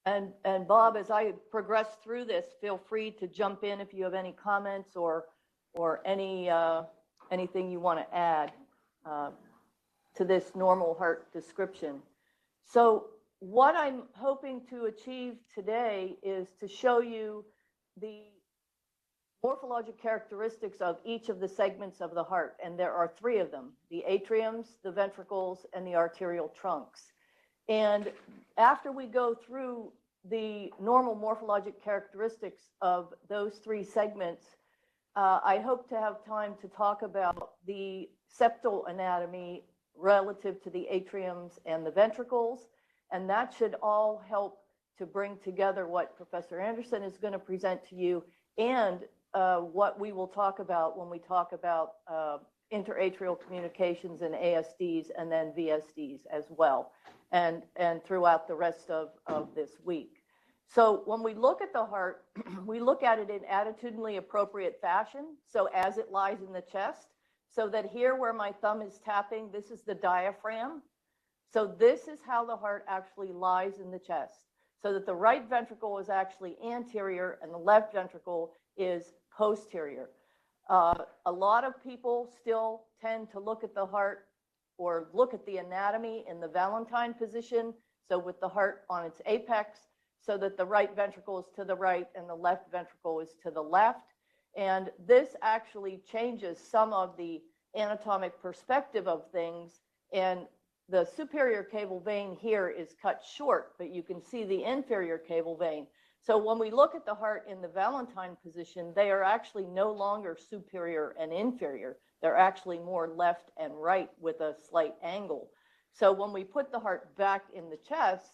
And Bob, as I progress through this, feel free to jump in if you have any comments or anything you want to add to this normal heart description. So what I'm hoping to achieve today is to show you the morphologic characteristics of each of the segments of the heart. And there are three of them: the atriums, the ventricles, and the arterial trunks. And after we go through the normal morphologic characteristics of those three segments, I hope to have time to talk about the septal anatomy relative to the atriums and the ventricles. And that should all help to bring together what Professor Anderson is going to present to you and what we will talk about when we talk about interatrial communications and ASDs and then VSDs as well, and throughout the rest of this week. So when we look at the heart, we look at it in attitudinally appropriate fashion. So as it lies in the chest, so that here where my thumb is tapping, this is the diaphragm. So this is how the heart actually lies in the chest, so that the right ventricle is actually anterior and the left ventricle is posterior. A lot of people still tend to look at the heart or look at the anatomy in the Valentine position, so with the heart on its apex, so that the right ventricle is to the right and the left ventricle is to the left. And this actually changes some of the anatomic perspective of things. And the superior cable vein here is cut short, but you can see the inferior cable vein. So when we look at the heart in the Valentine position, they are actually no longer superior and inferior. They're actually more left and right with a slight angle. So when we put the heart back in the chest,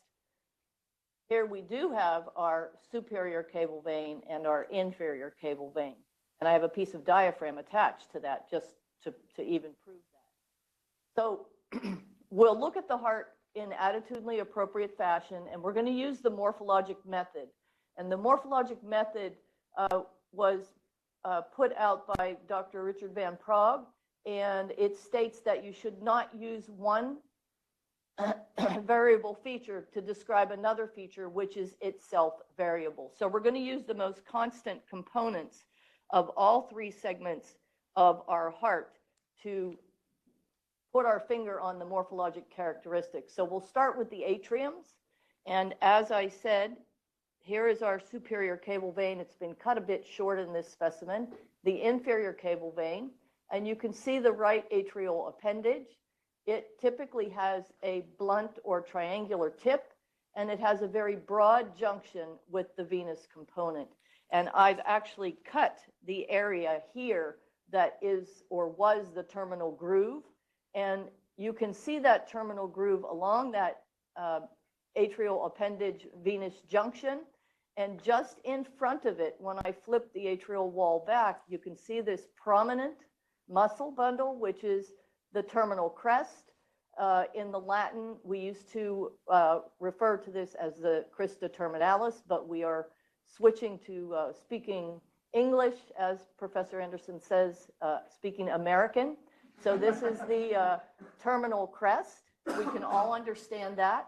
here we do have our superior cable vein and our inferior cable vein. And I have a piece of diaphragm attached to that just to even prove that. So we'll look at the heart in attitudinally appropriate fashion, and we're going to use the morphologic method. And the morphologic method was put out by Dr. Richard Van Praag, and it states that you should not use one variable feature to describe another feature which is itself variable. So we're going to use the most constant components of all three segments of our heart to put our finger on the morphologic characteristics. So we'll start with the atriums. And as I said, here is our superior cable vein. It's been cut a bit short in this specimen. The inferior cable vein. And you can see the right atrial appendage. It typically has a blunt or triangular tip, and it has a very broad junction with the venous component. And I've actually cut the area here that is or was the terminal groove. And you can see that terminal groove along that atrial appendage venous junction. And just in front of it, when I flip the atrial wall back, you can see this prominent muscle bundle, which is the terminal crest. in the Latin, we used to refer to this as the crista terminalis, but we are switching to speaking English, as Professor Anderson says, speaking American. So this is the terminal crest. We can all understand that.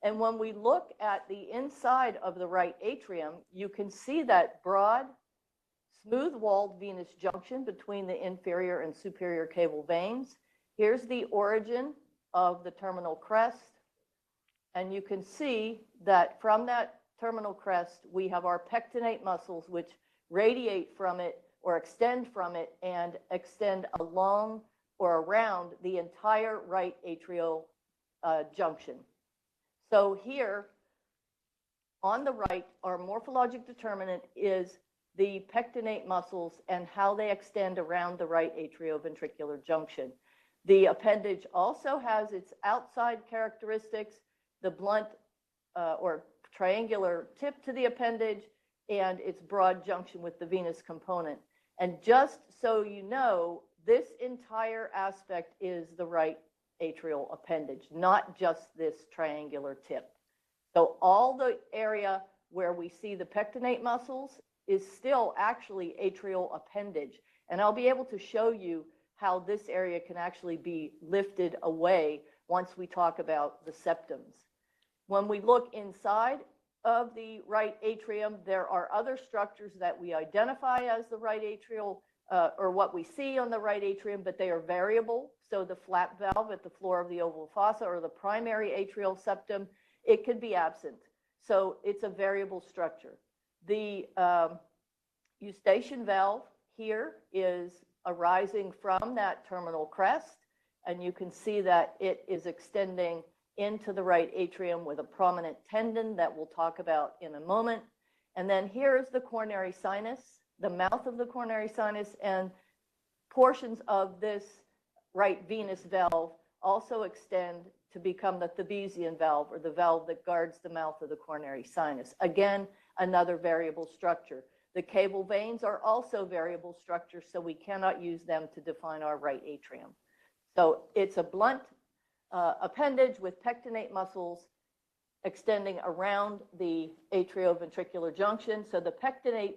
And when we look at the inside of the right atrium, you can see that broad, smooth-walled venous junction between the inferior and superior cable veins. Here's the origin of the terminal crest. And you can see that from that terminal crest, we have our pectinate muscles, which radiate from it or extend from it and extend along or around the entire right atrial junction. So here on the right, our morphologic determinant is the pectinate muscles and how they extend around the right atrioventricular junction. The appendage also has its outside characteristics, the blunt or triangular tip to the appendage and its broad junction with the venous component. And just so you know, this entire aspect is the right atrial appendage, not just this triangular tip. So all the area where we see the pectinate muscles is still actually atrial appendage. And I'll be able to show you how this area can actually be lifted away once we talk about the septums. When we look inside of the right atrium, there are other structures that we identify as the right atrial or what we see on the right atrium, but they are variable. So the flap valve at the floor of the oval fossa or the primary atrial septum, it could be absent. So it's a variable structure. The eustachian valve here is arising from that terminal crest, and you can see that it is extending into the right atrium with a prominent tendon that we'll talk about in a moment. And then here is the coronary sinus, the mouth of the coronary sinus, and portions of this right venous valve also extend to become the Thebesian valve, or the valve that guards the mouth of the coronary sinus. Again, another variable structure. The cable veins are also variable structures, so we cannot use them to define our right atrium. So it's a blunt appendage with pectinate muscles extending around the atrioventricular junction. So the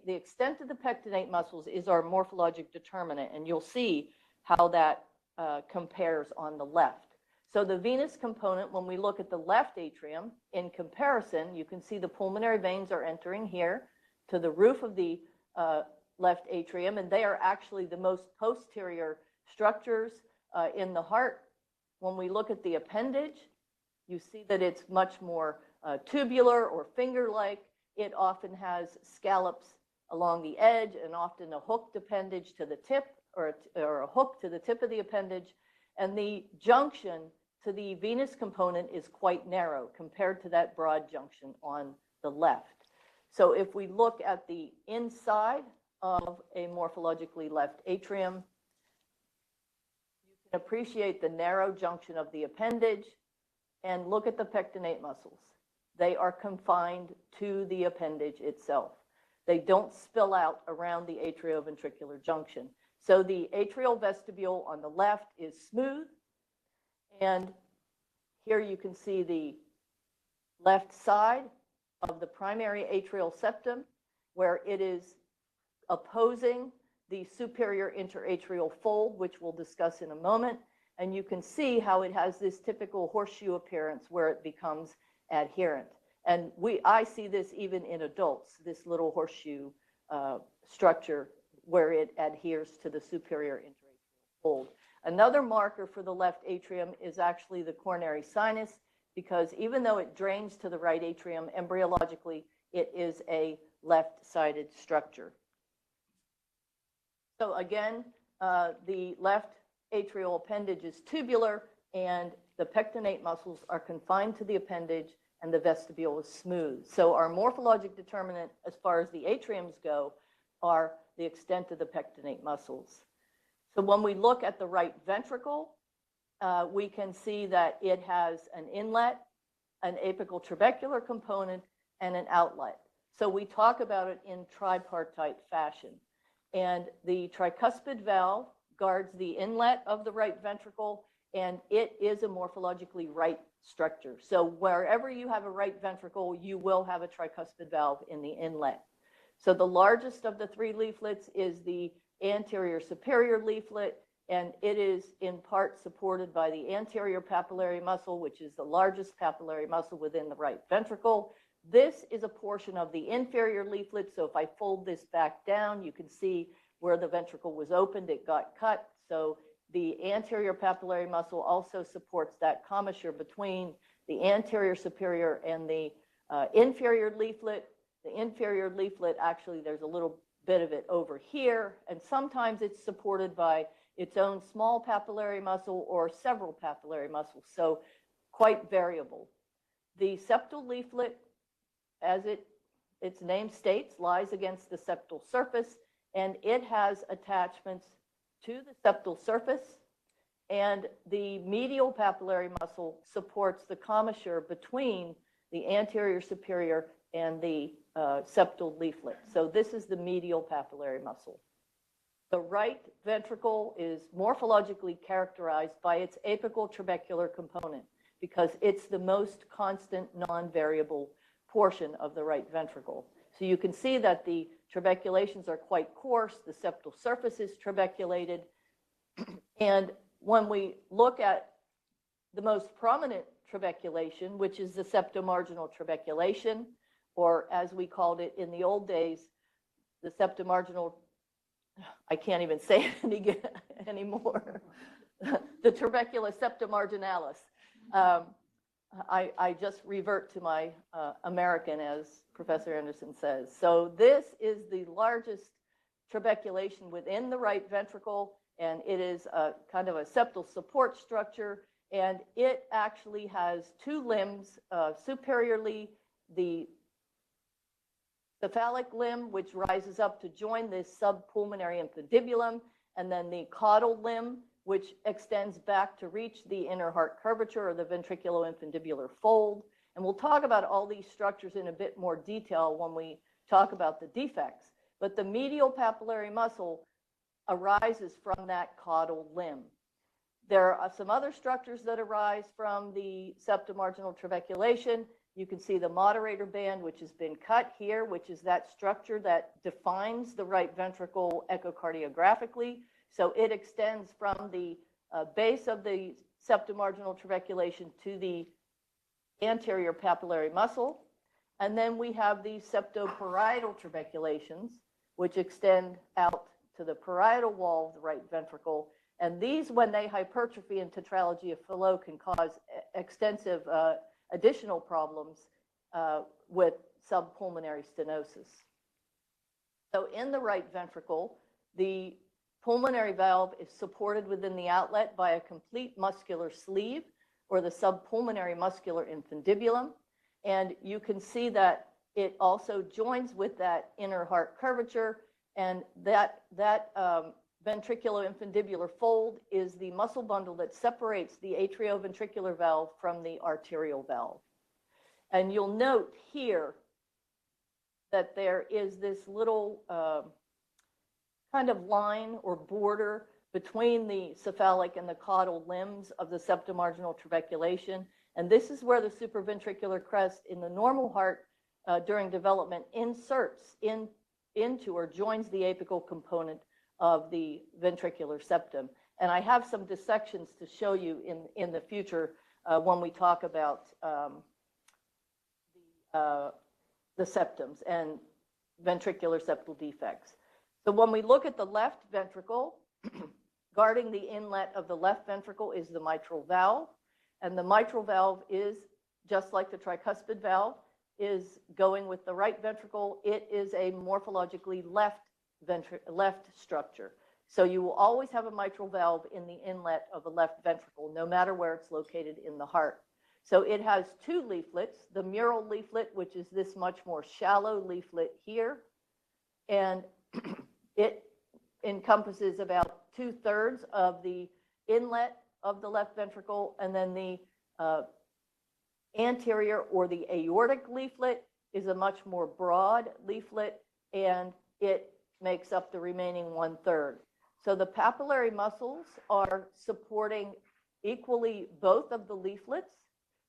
extent of the pectinate muscles is our morphologic determinant, and you'll see how that compares on the left. So the venous component, when we look at the left atrium, in comparison, you can see the pulmonary veins are entering here to the roof of the left atrium, and they are actually the most posterior structures in the heart. When we look at the appendage, you see that it's much more tubular or finger-like. It often has scallops along the edge and often a hooked appendage to the tip or a hook to the tip of the appendage. And the junction to the venous component is quite narrow compared to that broad junction on the left. So if we look at the inside of a morphologically left atrium, you can appreciate the narrow junction of the appendage and look at the pectinate muscles. They are confined to the appendage itself. They don't spill out around the atrioventricular junction. So the atrial vestibule on the left is smooth. And here you can see the left side of the primary atrial septum, where it is opposing the superior interatrial fold, which we'll discuss in a moment. And you can see how it has this typical horseshoe appearance where it becomes adherent. And I see this even in adults, this little horseshoe structure where it adheres to the superior interatrial fold. Another marker for the left atrium is actually the coronary sinus, because even though it drains to the right atrium, embryologically, it is a left-sided structure. So again, the left atrial appendage is tubular, and the pectinate muscles are confined to the appendage, and the vestibule is smooth. So our morphologic determinant, as far as the atriums go, are the extent of the pectinate muscles. So when we look at the right ventricle, we can see that it has an inlet, an apical trabecular component, and an outlet. So we talk about it in tripartite fashion. And the tricuspid valve guards the inlet of the right ventricle, and it is a morphologically right structure. So wherever you have a right ventricle, you will have a tricuspid valve in the inlet. So the largest of the 3 leaflets is the anterior superior leaflet, and it is in part supported by the anterior papillary muscle, which is the largest papillary muscle within the right ventricle. This is a portion of the inferior leaflet. So if I fold this back down, you can see where the ventricle was opened, it got cut. So the anterior papillary muscle also supports that commissure between the anterior superior and the inferior leaflet. The inferior leaflet, actually, there's a little bit of it over here, and sometimes it's supported by its own small papillary muscle or several papillary muscles, so quite variable. The septal leaflet, as its name states, lies against the septal surface, and it has attachments to the septal surface, and the medial papillary muscle supports the commissure between the anterior superior and the septal leaflet. So this is the medial papillary muscle. The right ventricle is morphologically characterized by its apical trabecular component because it's the most constant non-variable portion of the right ventricle. So you can see that the trabeculations are quite coarse, the septal surface is trabeculated, and when we look at the most prominent trabeculation, which is the septomarginal trabeculation, or as we called it in the old days, the septomarginal, I can't even say it anymore, the trabecula septomarginalis. I just revert to my American, as Professor Anderson says. So this is the largest trabeculation within the right ventricle, and it is a kind of a septal support structure, and it actually has 2 limbs, superiorly the cephalic limb, which rises up to join this subpulmonary infundibulum, and then the caudal limb, which extends back to reach the inner heart curvature or the ventriculoinfundibular fold. And we'll talk about all these structures in a bit more detail when we talk about the defects. But the medial papillary muscle arises from that caudal limb. There are some other structures that arise from the septomarginal trabeculation. You can see the moderator band, which has been cut here, which is that structure that defines the right ventricle echocardiographically. So it extends from the base of the septomarginal trabeculation to the anterior papillary muscle. And then we have the septoparietal trabeculations, which extend out to the parietal wall of the right ventricle. And these, when they hypertrophy in tetralogy of Fallot, can cause extensive additional problems with subpulmonary stenosis. So in the right ventricle, the pulmonary valve is supported within the outlet by a complete muscular sleeve, or the subpulmonary muscular infundibulum. And you can see that it also joins with that inner heart curvature, and that ventriculoinfundibular fold is the muscle bundle that separates the atrioventricular valve from the arterial valve. And you'll note here that there is this little kind of line or border between the cephalic and the caudal limbs of the septomarginal trabeculation. And this is where the supraventricular crest in the normal heart during development inserts into or joins the apical component of the ventricular septum. And I have some dissections to show you in the future when we talk about the septums and ventricular septal defects. So when we look at the left ventricle, guarding the inlet of the left ventricle is the mitral valve. And the mitral valve is, just like the tricuspid valve, is going with the right ventricle. It is a morphologically left structure. So you will always have a mitral valve in the inlet of a left ventricle, no matter where it's located in the heart. So it has 2 leaflets, the mural leaflet, which is this much more shallow leaflet here, and it encompasses about 2/3 of the inlet of the left ventricle, and then the anterior or the aortic leaflet is a much more broad leaflet, and it makes up the remaining 1/3. So the papillary muscles are supporting equally both of the leaflets.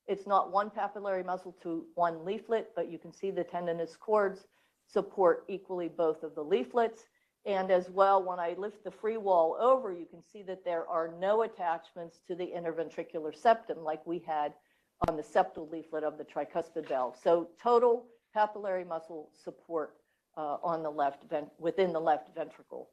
It's not one papillary muscle to one leaflet, but you can see the tendinous cords support equally both of the leaflets. And as well, when I lift the free wall over, you can see that there are no attachments to the interventricular septum like we had on the septal leaflet of the tricuspid valve. So total papillary muscle support on the left within the left ventricle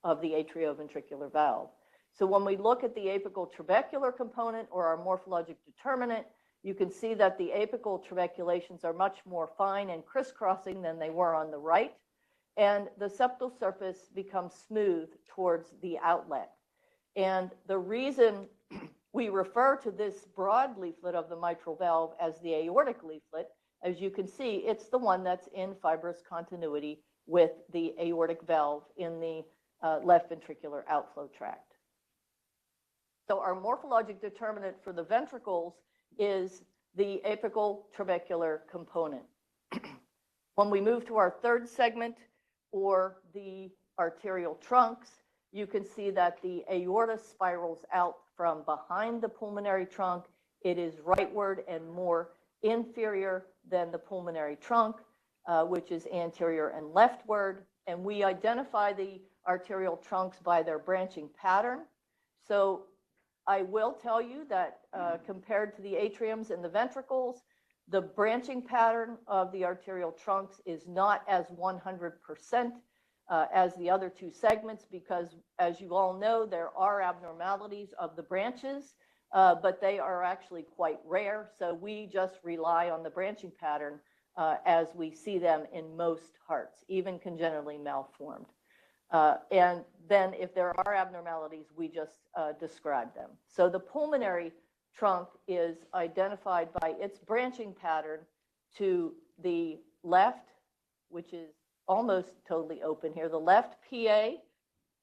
of the atrioventricular valve. So when we look at the apical trabecular component or our morphologic determinant, you can see that the apical trabeculations are much more fine and crisscrossing than they were on the right. And the septal surface becomes smooth towards the outlet. And the reason we refer to this broad leaflet of the mitral valve as the aortic leaflet, as you can see, it's the one that's in fibrous continuity with the aortic valve in the left ventricular outflow tract. So our morphologic determinant for the ventricles is the apical trabecular component. When we move to our third segment, or the arterial trunks, you can see that the aorta spirals out from behind the pulmonary trunk. It is rightward and more inferior than the pulmonary trunk, which is anterior and leftward. And we identify the arterial trunks by their branching pattern. So I will tell you that compared to the atriums and the ventricles, the branching pattern of the arterial trunks is not as 100% as the other two segments, because as you all know, there are abnormalities of the branches, but they are actually quite rare. So we just rely on the branching pattern as we see them in most hearts, even congenitally malformed. And then if there are abnormalities, we just describe them. So the pulmonary trunk is identified by its branching pattern to the left, which is almost totally open here, the left PA,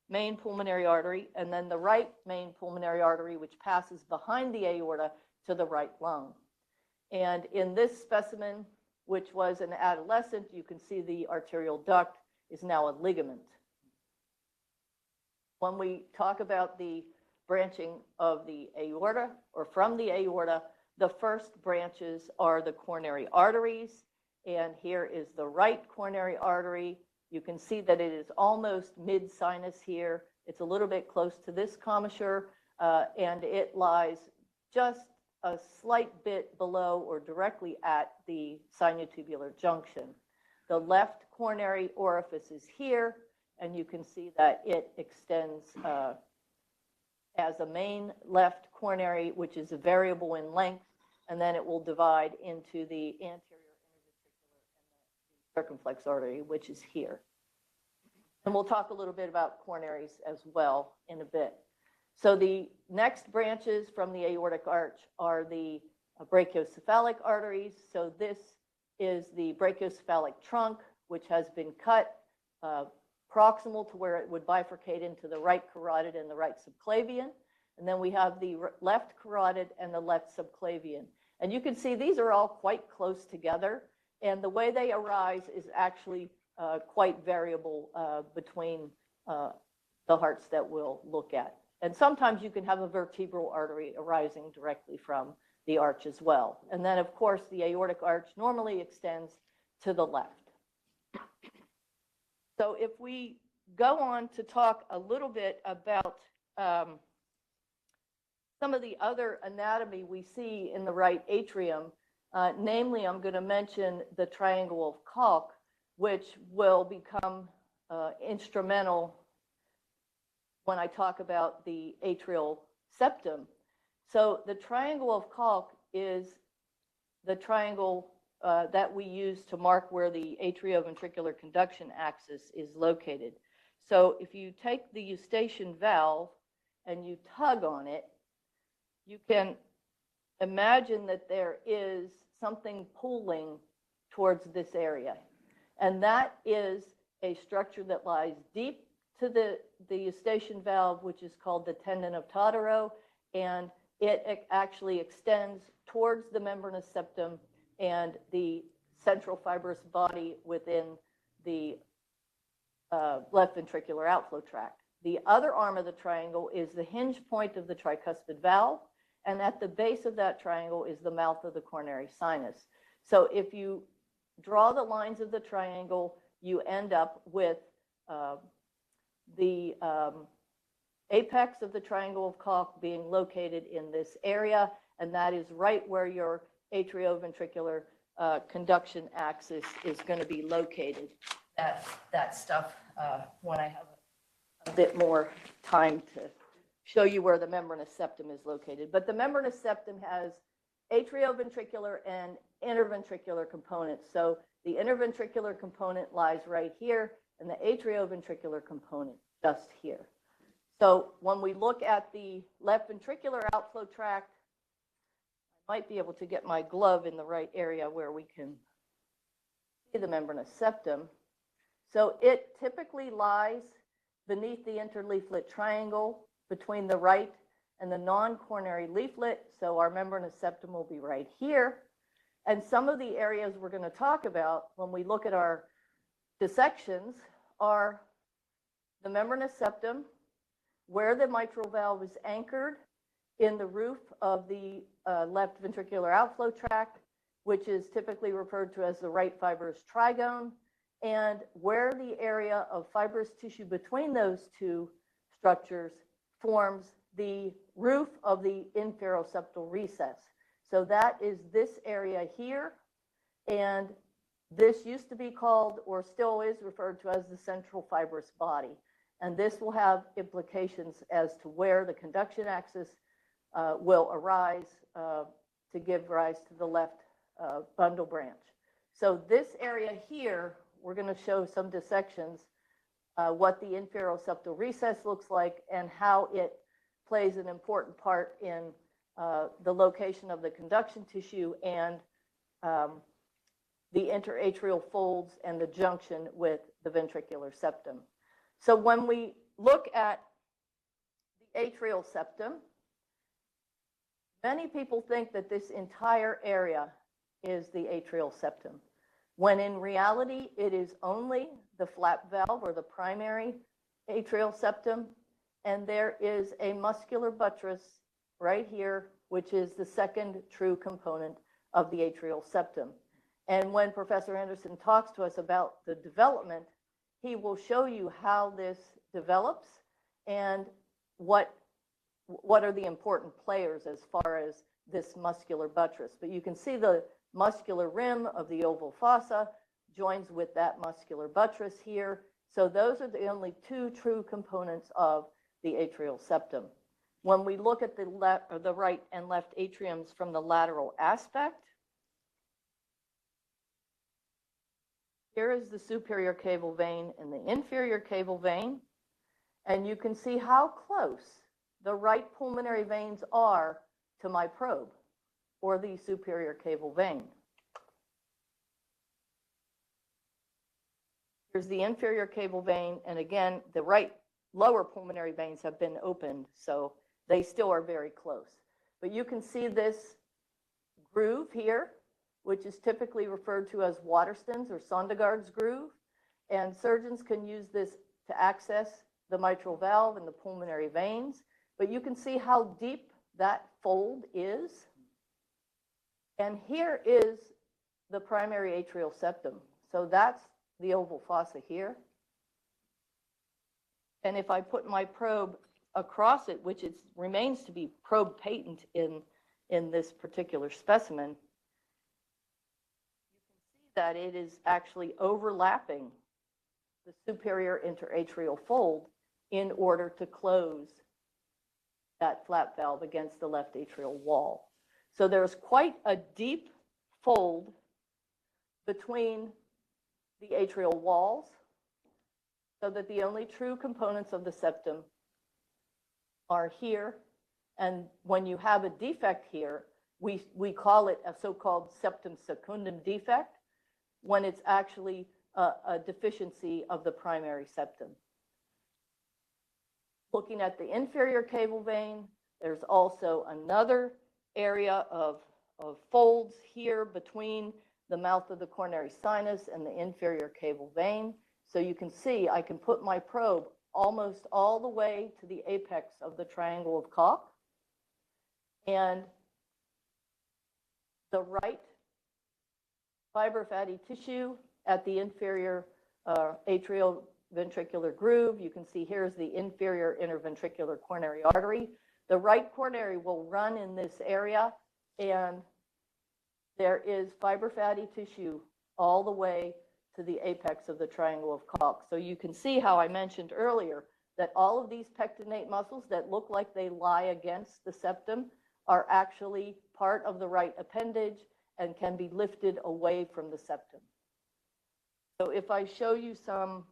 main pulmonary artery, and then the right main pulmonary artery, which passes behind the aorta to the right lung. And in this specimen, which was an adolescent, you can see the arterial duct is now a ligament. When we talk about the branching of the aorta or from the aorta, the first branches are the coronary arteries. And here is the right coronary artery. You can see that it is almost mid-sinus here. It's a little bit close to this commissure, and it lies just a slight bit below or directly at the sinutubular junction. The left coronary orifice is here, and you can see that it extends as a main left coronary, which is a variable in length, and then it will divide into the anterior interventricular and the circumflex artery, which is here. And we'll talk a little bit about coronaries as well in a bit. So the next branches from the aortic arch are the brachiocephalic arteries. So this is the brachiocephalic trunk, which has been cut proximal to where it would bifurcate into the right carotid and the right subclavian. And then we have the left carotid and the left subclavian. And you can see these are all quite close together. And the way they arise is actually quite variable between the hearts that we'll look at. And sometimes you can have a vertebral artery arising directly from the arch as well. And then, of course, the aortic arch normally extends to the left. So if we go on to talk a little bit about some of the other anatomy we see in the right atrium, namely, I'm going to mention the triangle of Koch, which will become instrumental when I talk about the atrial septum. So the triangle of Koch is the triangle that we use to mark where the atrioventricular conduction axis is located. So if you take the eustachian valve and you tug on it, you can imagine that there is something pulling towards this area. And that is a structure that lies deep to the eustachian valve, which is called the tendon of Totaro, and it actually extends towards the membranous septum and the central fibrous body within the left ventricular outflow tract. The other arm of the triangle is the hinge point of the tricuspid valve, And at the base of that triangle is the mouth of the coronary sinus. So if you draw the lines of the triangle, you end up with the apex of the triangle of Koch being located in this area, and that is right where your atrioventricular conduction axis is going to be located. That stuff, when I have a bit more time to show you where the membranous septum is located. But the membranous septum has atrioventricular and interventricular components. So the interventricular component lies right here, and the atrioventricular component just here. So when we look at the left ventricular outflow tract, I might be able to get my glove in the right area where we can see the membranous septum. So it typically lies beneath the interleaflet triangle between the right and the non-coronary leaflet. So our membranous septum will be right here. And some of the areas we're going to talk about when we look at our dissections are the membranous septum, where the mitral valve is anchored in the roof of the left ventricular outflow tract, which is typically referred to as the right fibrous trigone, and where the area of fibrous tissue between those two structures forms the roof of the inferoseptal recess. So that is this area here, and this used to be called, or still is referred to as, the central fibrous body. And this will have implications as to where the conduction axis will arise to give rise to the left bundle branch. So this area here, we're going to show some dissections, what the inferoseptal recess looks like and how it plays an important part in the location of the conduction tissue and the interatrial folds and the junction with the ventricular septum. So when we look at the atrial septum, many people think that this entire area is the atrial septum, when in reality it is only the flap valve or the primary atrial septum, and there is a muscular buttress right here, which is the second true component of the atrial septum. And when Professor Anderson talks to us about the development, he will show you how this develops and what are the important players as far as this muscular buttress. But you can see the muscular rim of the oval fossa joins with that muscular buttress here. So those are the only two true components of the atrial septum. When we look at the right and left atriums from the lateral aspect, here is the superior caval vein and the inferior caval vein, and you can see how close the right pulmonary veins are to my probe, or the superior caval vein. Here's the inferior caval vein, and again, the right lower pulmonary veins have been opened, so they still are very close. But you can see this groove here, which is typically referred to as Waterston's or Sondergaard's groove, and surgeons can use this to access the mitral valve and the pulmonary veins. But you can see how deep that fold is. And here is the primary atrial septum. So that's the oval fossa here. And if I put my probe across it, which it remains to be probe patent in this particular specimen, you can see that it is actually overlapping the superior interatrial fold in order to close that flap valve against the left atrial wall. So there's quite a deep fold between the atrial walls, so that the only true components of the septum are here. And when you have a defect here, we call it a so-called septum secundum defect, when it's actually a deficiency of the primary septum. Looking at the inferior caval vein, there's also another area of folds here between the mouth of the coronary sinus and the inferior caval vein. So you can see I can put my probe almost all the way to the apex of the triangle of Koch. And the right fiber fatty tissue at the inferior atrioventricular groove. You can see here's the inferior interventricular coronary artery. The right coronary will run in this area, and there is fiber fatty tissue all the way to the apex of the triangle of Koch. So you can see how I mentioned earlier that all of these pectinate muscles that look like they lie against the septum are actually part of the right appendage and can be lifted away from the septum. So if I show you some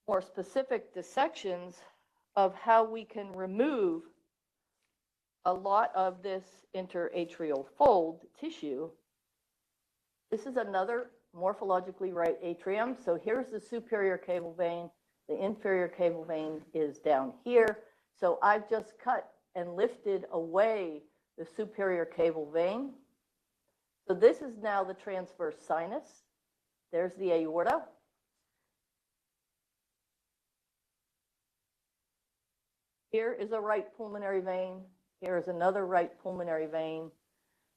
more specific dissections of how we can remove a lot of this interatrial fold tissue, this is another morphologically right atrium. So here's the superior cable vein. The inferior cable vein is down here. So I've just cut and lifted away the superior cable vein. So this is now the transverse sinus. There's the aorta. Here is a right pulmonary vein. Here is another right pulmonary vein.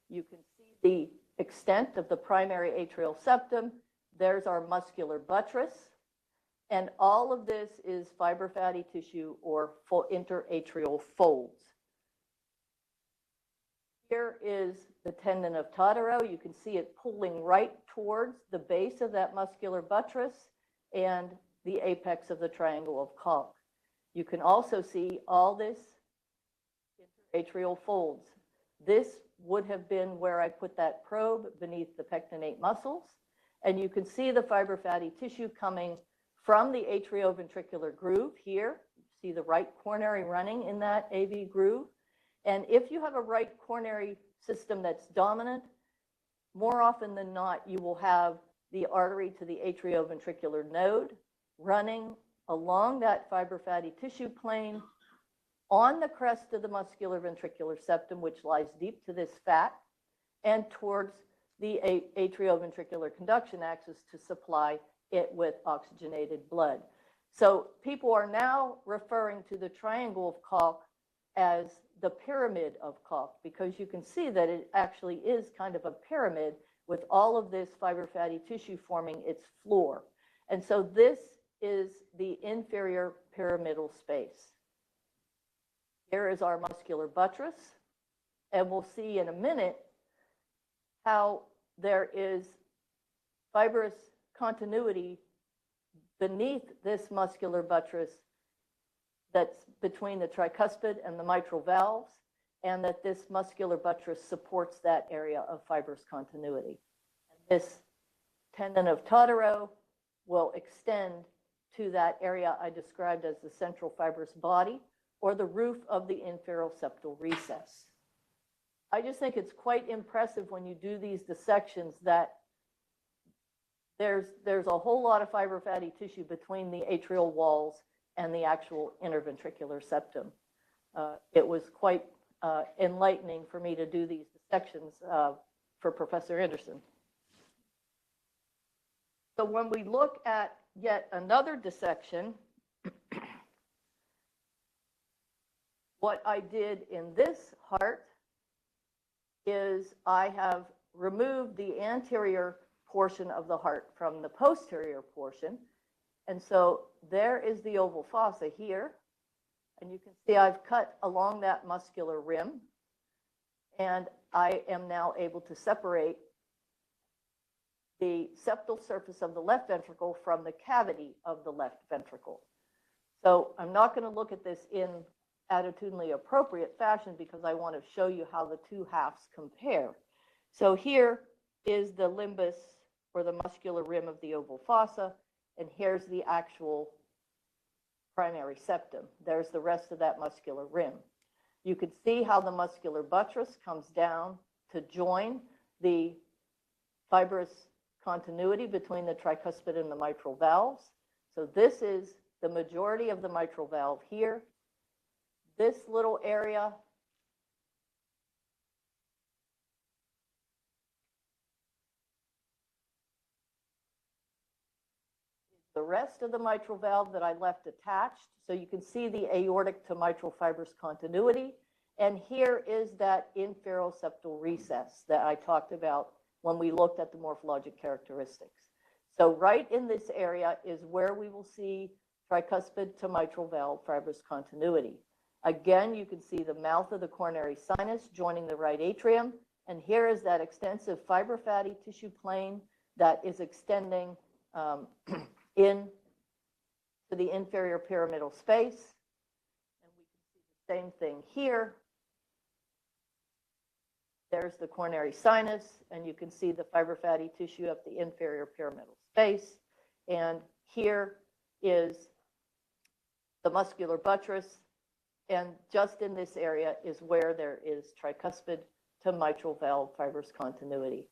You can see the extent of the primary atrial septum. There's our muscular buttress. And all of this is fiber fatty tissue or interatrial folds. Here is the tendon of Totaro. You can see it pulling right towards the base of that muscular buttress and the apex of the triangle of Koch. You can also see all this interatrial folds. This would have been where I put that probe beneath the pectinate muscles. And you can see the fiber fatty tissue coming from the atrioventricular groove here. You see the right coronary running in that AV groove. And if you have a right coronary system that's dominant, more often than not, you will have the artery to the atrioventricular node running along that fiber fatty tissue plane on the crest of the muscular ventricular septum, which lies deep to this fat, and towards the atrioventricular conduction axis to supply it with oxygenated blood. So people are now referring to the triangle of Koch as the pyramid of Koch, because you can see that it actually is kind of a pyramid with all of this fiber fatty tissue forming its floor. And so this is the inferior pyramidal space. Here is our muscular buttress, and we'll see in a minute how there is fibrous continuity beneath this muscular buttress that's between the tricuspid and the mitral valves, and that this muscular buttress supports that area of fibrous continuity. And this tendon of Totaro will extend to that area I described as the central fibrous body, or the roof of the inferior septal recess. I just think it's quite impressive when you do these dissections that there's a whole lot of fiber fatty tissue between the atrial walls and the actual interventricular septum. It was quite enlightening for me to do these dissections for Professor Anderson. So when we look at yet another dissection, what I did in this heart is I have removed the anterior portion of the heart from the posterior portion. And so there is the oval fossa here. And you can see I've cut along that muscular rim. And I am now able to separate the septal surface of the left ventricle from the cavity of the left ventricle. So I'm not going to look at this in attitudinally appropriate fashion because I want to show you how the two halves compare. So here is the limbus or the muscular rim of the oval fossa, and here's the actual primary septum. There's the rest of that muscular rim. You can see how the muscular buttress comes down to join the fibrous continuity between the tricuspid and the mitral valves. So this is the majority of the mitral valve here. This little area is the rest of the mitral valve that I left attached. So you can see the aortic to mitral fibrous continuity. And here is that inferoseptal recess that I talked about when we looked at the morphologic characteristics. So right in this area is where we will see tricuspid to mitral valve fibrous continuity. Again, you can see the mouth of the coronary sinus joining the right atrium. And here is that extensive fibrofatty tissue plane that is extending in to the inferior pyramidal space. And we can see the same thing here. There's the coronary sinus, and you can see the fibrofatty tissue of the inferior pyramidal space. And here is the muscular buttress. And just in this area is where there is tricuspid to mitral valve fibrous continuity.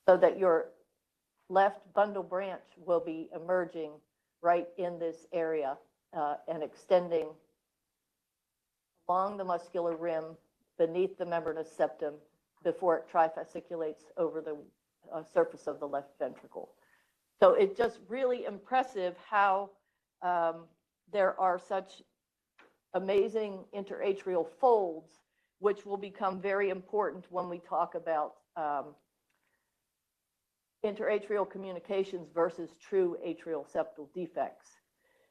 So that your left bundle branch will be emerging right in this area and extending along the muscular rim beneath the membranous septum before it trifasciculates over the surface of the left ventricle. So it's just really impressive how there are such amazing interatrial folds, which will become very important when we talk about interatrial communications versus true atrial septal defects.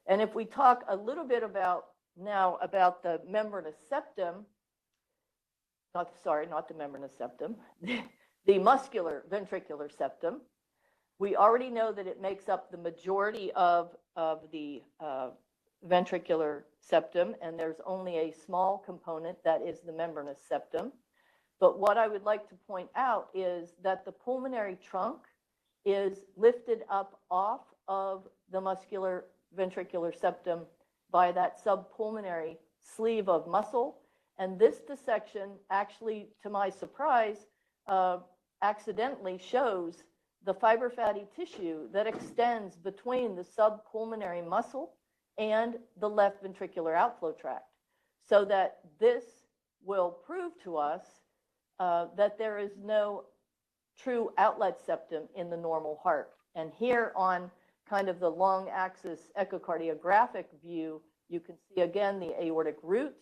And if we talk a little bit about now about the membranous septum, not the membranous septum, the muscular ventricular septum, we already know that it makes up the majority of the ventricular septum, and there's only a small component that is the membranous septum. But what I would like to point out is that the pulmonary trunk is lifted up off of the muscular ventricular septum by that subpulmonary sleeve of muscle. And this dissection actually, to my surprise, accidentally shows the fibrofatty tissue that extends between the subpulmonary muscle and the left ventricular outflow tract. So that this will prove to us that there is no true outlet septum in the normal heart. And here on kind of the long axis echocardiographic view, you can see again the aortic root,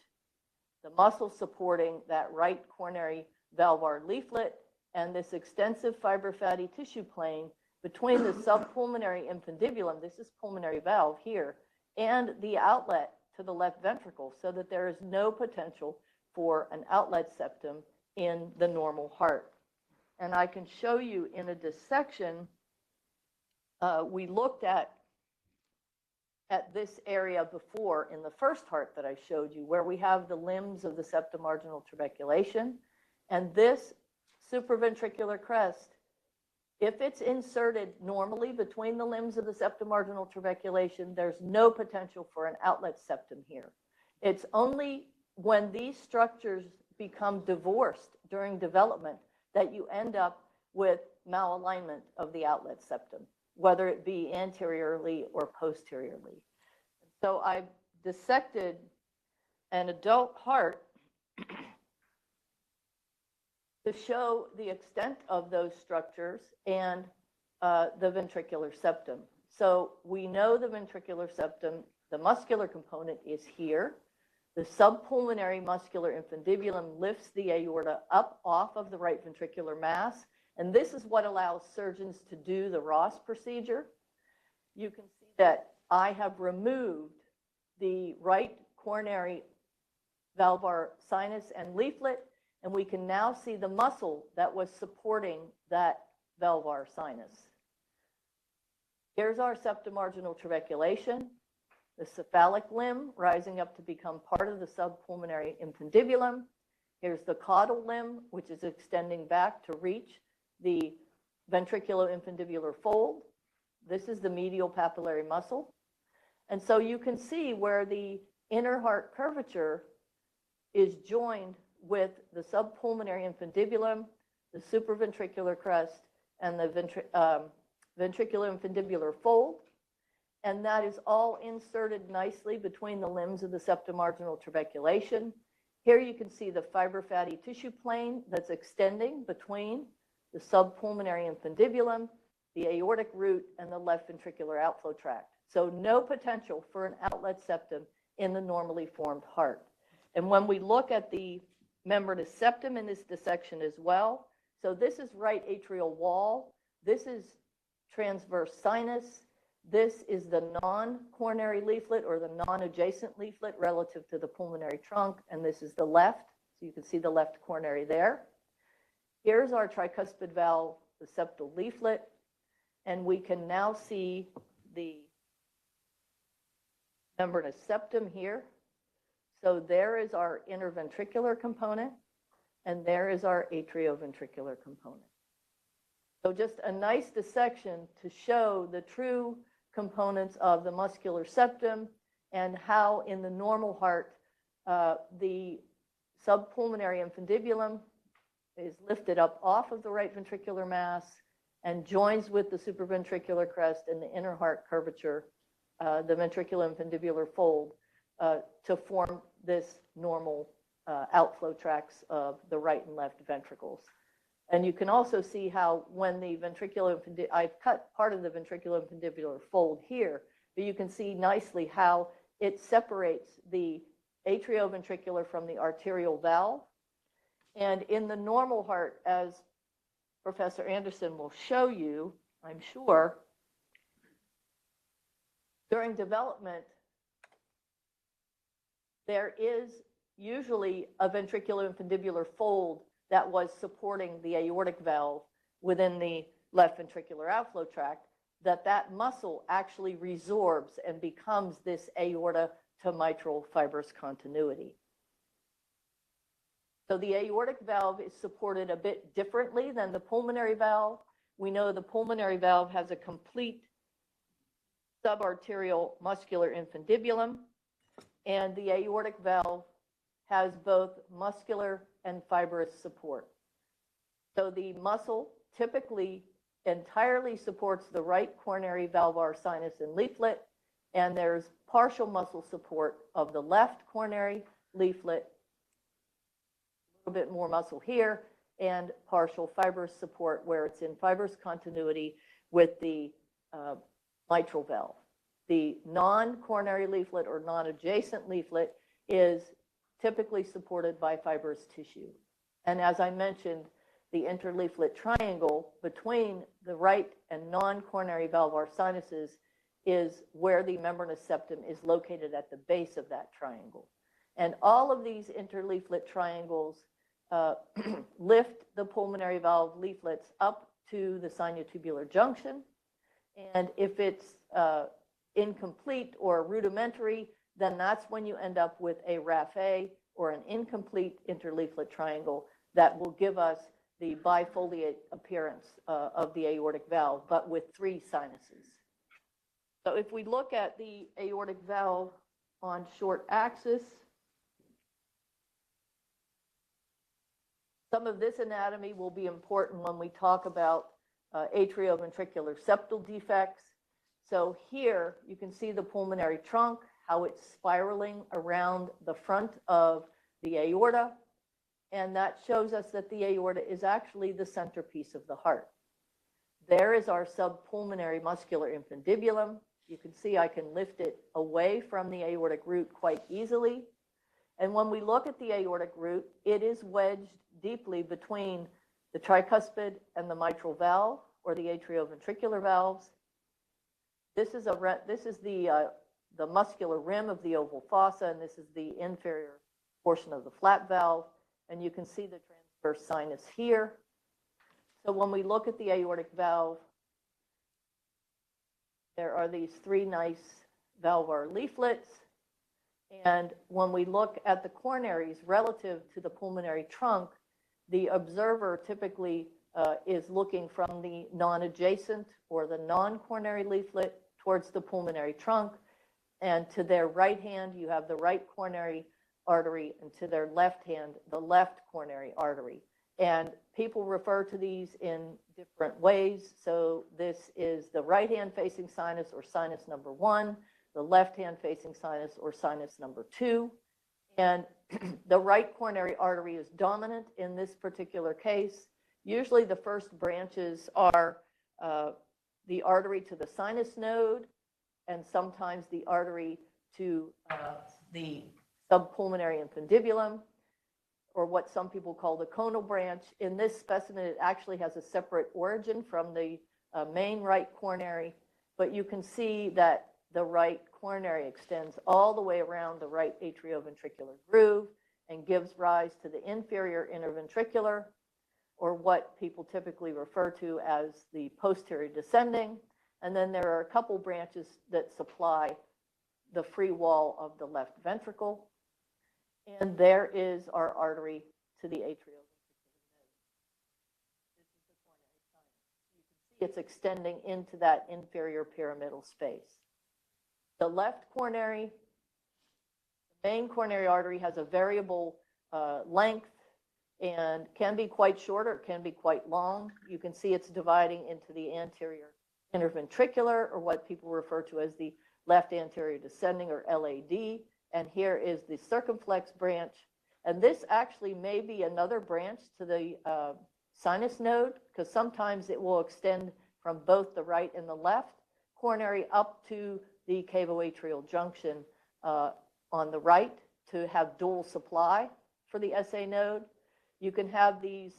the muscle supporting that right coronary valvar leaflet, and this extensive fibrofatty tissue plane between the subpulmonary infundibulum, this is pulmonary valve here, and the outlet to the left ventricle, so that there is no potential for an outlet septum in the normal heart. And I can show you in a dissection, we looked at this area before in the first heart that I showed you, where we have the limbs of the septomarginal trabeculation. And this supraventricular crest, if it's inserted normally between the limbs of the septomarginal trabeculation, there's no potential for an outlet septum here. It's only when these structures become divorced during development that you end up with malalignment of the outlet septum, whether it be anteriorly or posteriorly. So I dissected an adult heart to show the extent of those structures and the ventricular septum. So we know the ventricular septum, the muscular component is here. The subpulmonary muscular infundibulum lifts the aorta up off of the right ventricular mass. And this is what allows surgeons to do the Ross procedure. You can see that I have removed the right coronary valvar sinus and leaflet, and we can now see the muscle that was supporting that valvar sinus. Here's our septomarginal trabeculation, the cephalic limb rising up to become part of the subpulmonary infundibulum. Here's the caudal limb, which is extending back to reach the ventriculoinfundibular fold. This is the medial papillary muscle. And so you can see where the inner heart curvature is joined with the subpulmonary infundibulum, the supraventricular crest, and the ventriculoinfundibular fold. And that is all inserted nicely between the limbs of the septomarginal trabeculation. Here you can see the fibrofatty tissue plane that's extending between the subpulmonary infundibulum, the aortic root, and the left ventricular outflow tract. So no potential for an outlet septum in the normally formed heart. And when we look at the membranous septum in this dissection as well. So this is right atrial wall. This is transverse sinus. This is the non-coronary leaflet or the non-adjacent leaflet relative to the pulmonary trunk, and this is the left. So you can see the left coronary there. Here's our tricuspid valve, the septal leaflet, and we can now see the membranous septum here. So there is our interventricular component, and there is our atrioventricular component. So just a nice dissection to show the true components of the muscular septum and how in the normal heart, the subpulmonary infundibulum is lifted up off of the right ventricular mass and joins with the supraventricular crest and the inner heart curvature, the ventricular infundibular fold, to form this normal outflow tracts of the right and left ventricles. And you can also see how when the ventricular, I've cut part of the ventricular infundibular fold here, but you can see nicely how it separates the atrioventricular from the arterial valve. And in the normal heart, as Professor Anderson will show you, I'm sure, during development, there is usually a ventricular infundibular fold that was supporting the aortic valve within the left ventricular outflow tract, that muscle actually resorbs and becomes this aorta to mitral fibrous continuity. So the aortic valve is supported a bit differently than the pulmonary valve. We know the pulmonary valve has a complete subarterial muscular infundibulum, and the aortic valve has both muscular and fibrous support. So the muscle typically entirely supports the right coronary valvar sinus and leaflet, and there's partial muscle support of the left coronary leaflet, a little bit more muscle here, and partial fibrous support where it's in fibrous continuity with the mitral valve. The non-coronary leaflet or non-adjacent leaflet is typically supported by fibrous tissue. And as I mentioned, the interleaflet triangle between the right and non-coronary valvar sinuses is where the membranous septum is located at the base of that triangle. And all of these interleaflet triangles lift the pulmonary valve leaflets up to the sinutubular junction. And if it's incomplete or rudimentary, then that's when you end up with a raphe or an incomplete interleaflet triangle that will give us the bifoliate appearance of the aortic valve, but with 3 sinuses. So if we look at the aortic valve on short axis, some of this anatomy will be important when we talk about atrioventricular septal defects. So here you can see the pulmonary trunk, how it's spiraling around the front of the aorta. And that shows us that the aorta is actually the centerpiece of the heart. There is our subpulmonary muscular infundibulum. You can see I can lift it away from the aortic root quite easily. And when we look at the aortic root, it is wedged deeply between the tricuspid and the mitral valve, or the atrioventricular valves. This is the muscular rim of the oval fossa, and this is the inferior portion of the flap valve. And you can see the transverse sinus here. So when we look at the aortic valve, there are these 3 nice valvar leaflets. And when we look at the coronaries relative to the pulmonary trunk, the observer typically is looking from the non-adjacent or the non-coronary leaflet towards the pulmonary trunk. And to their right hand, you have the right coronary artery, and to their left hand, the left coronary artery. And people refer to these in different ways. So this is the right hand facing sinus, or sinus number 1, the left hand facing sinus, or sinus number 2. And the right coronary artery is dominant in this particular case. Usually the first branches are the artery to the sinus node, and sometimes the artery to the subpulmonary infundibulum, or what some people call the conal branch. In this specimen, it actually has a separate origin from the main right coronary, but you can see that the right coronary extends all the way around the right atrioventricular groove and gives rise to the inferior interventricular, or what people typically refer to as the posterior descending. And then there are a couple branches that supply the free wall of the left ventricle. And there is our artery to the atrioventricular node. This is the coronary sinus. You can see it's extending into that inferior pyramidal space. The left coronary, the main coronary artery, has a variable length and can be quite short or can be quite long. You can see it's dividing into the anterior interventricular, or what people refer to as the left anterior descending, or LAD. And here is the circumflex branch. And this actually may be another branch to the sinus node, because sometimes it will extend from both the right and the left coronary up to the cavoatrial junction on the right to have dual supply for the SA node. You can have these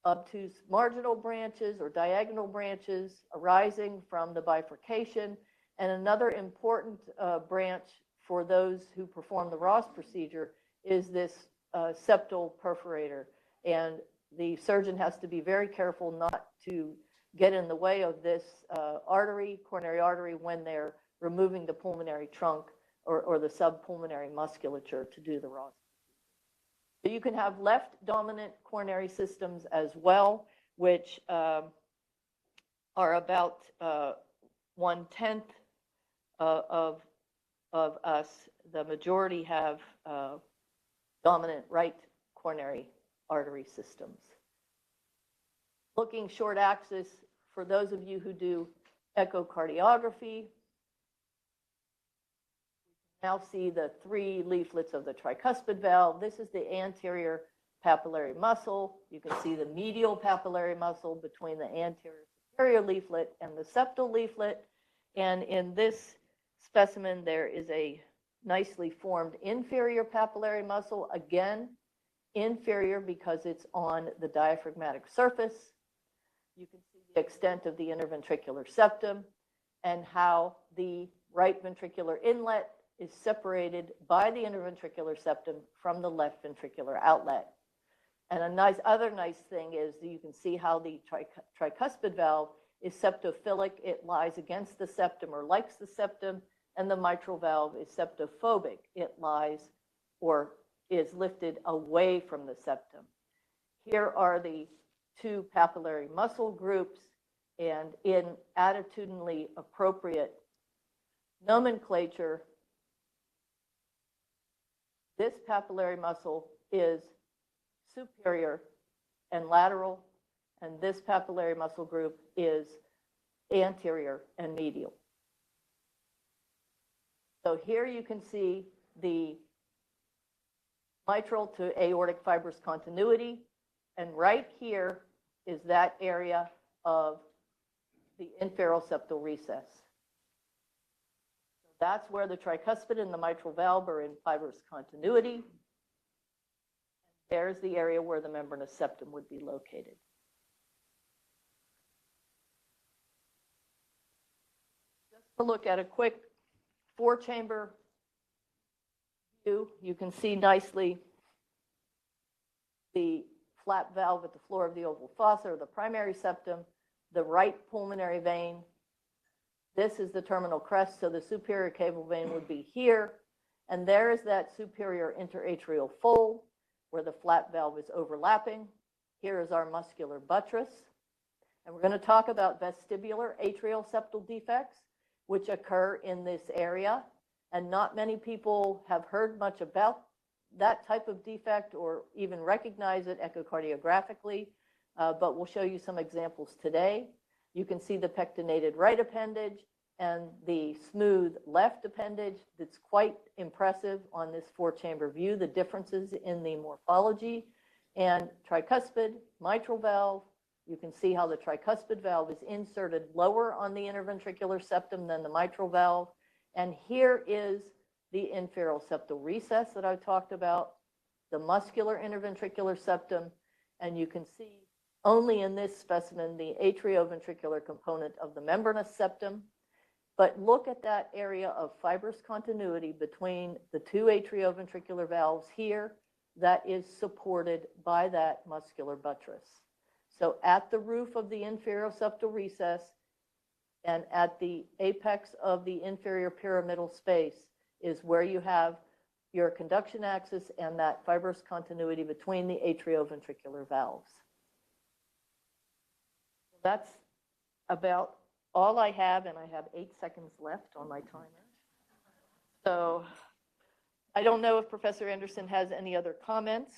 obtuse marginal branches or diagonal branches arising from the bifurcation. And another important branch for those who perform the Ross procedure is this septal perforator. And the surgeon has to be very careful not to get in the way of this artery, coronary artery, when they're removing the pulmonary trunk or the subpulmonary musculature to do the Ross. So you can have left dominant coronary systems as well, which are about 1/10 of us. The majority have dominant right coronary artery systems. Looking short axis, for those of you who do echocardiography, now see the 3 leaflets of the tricuspid valve. This is the anterior papillary muscle. You can see the medial papillary muscle between the anterior superior leaflet and the septal leaflet. And in this specimen, there is a nicely formed inferior papillary muscle. Again, inferior because it's on the diaphragmatic surface. You can see the extent of the interventricular septum and how the right ventricular inlet is separated by the interventricular septum from the left ventricular outlet. And other nice thing is that you can see how the tricuspid valve is septophilic. It lies against the septum or likes the septum, and the mitral valve is septophobic. It lies or is lifted away from the septum. Here are the 2 papillary muscle groups, and in attitudinally appropriate nomenclature, this papillary muscle is superior and lateral, and this papillary muscle group is anterior and medial. So here you can see the mitral to aortic fibrous continuity, and right here is that area of the inferal septal recess. So that's where the tricuspid and the mitral valve are in fibrous continuity. There's the area where the membranous septum would be located. Just to look at a quick 4-chamber view, you can see nicely the flap valve at the floor of the oval fossa, or the primary septum, the right pulmonary vein. This is the terminal crest, so the superior caval vein would be here. And there is that superior interatrial fold where the flap valve is overlapping. Here is our muscular buttress. And we're going to talk about vestibular atrial septal defects, which occur in this area. And not many people have heard much about that type of defect or even recognize it echocardiographically, but we'll show you some examples today. You can see the pectinated right appendage and the smooth left appendage. That's quite impressive on this 4-chamber view, the differences in the morphology. And tricuspid, mitral valve, you can see how the tricuspid valve is inserted lower on the interventricular septum than the mitral valve. And here is the inferal septal recess that I talked about. the muscular interventricular septum, and you can see only in this specimen the atrioventricular component of the membranous septum. But look at that area of fibrous continuity between the two atrioventricular valves here that is supported by that muscular buttress. So at the roof of the inferior septal recess and at the apex of the inferior pyramidal space is where you have your conduction axis and that fibrous continuity between the atrioventricular valves. That's about all I have, and I have 8 seconds left on my timer. So I don't know if Professor Anderson has any other comments.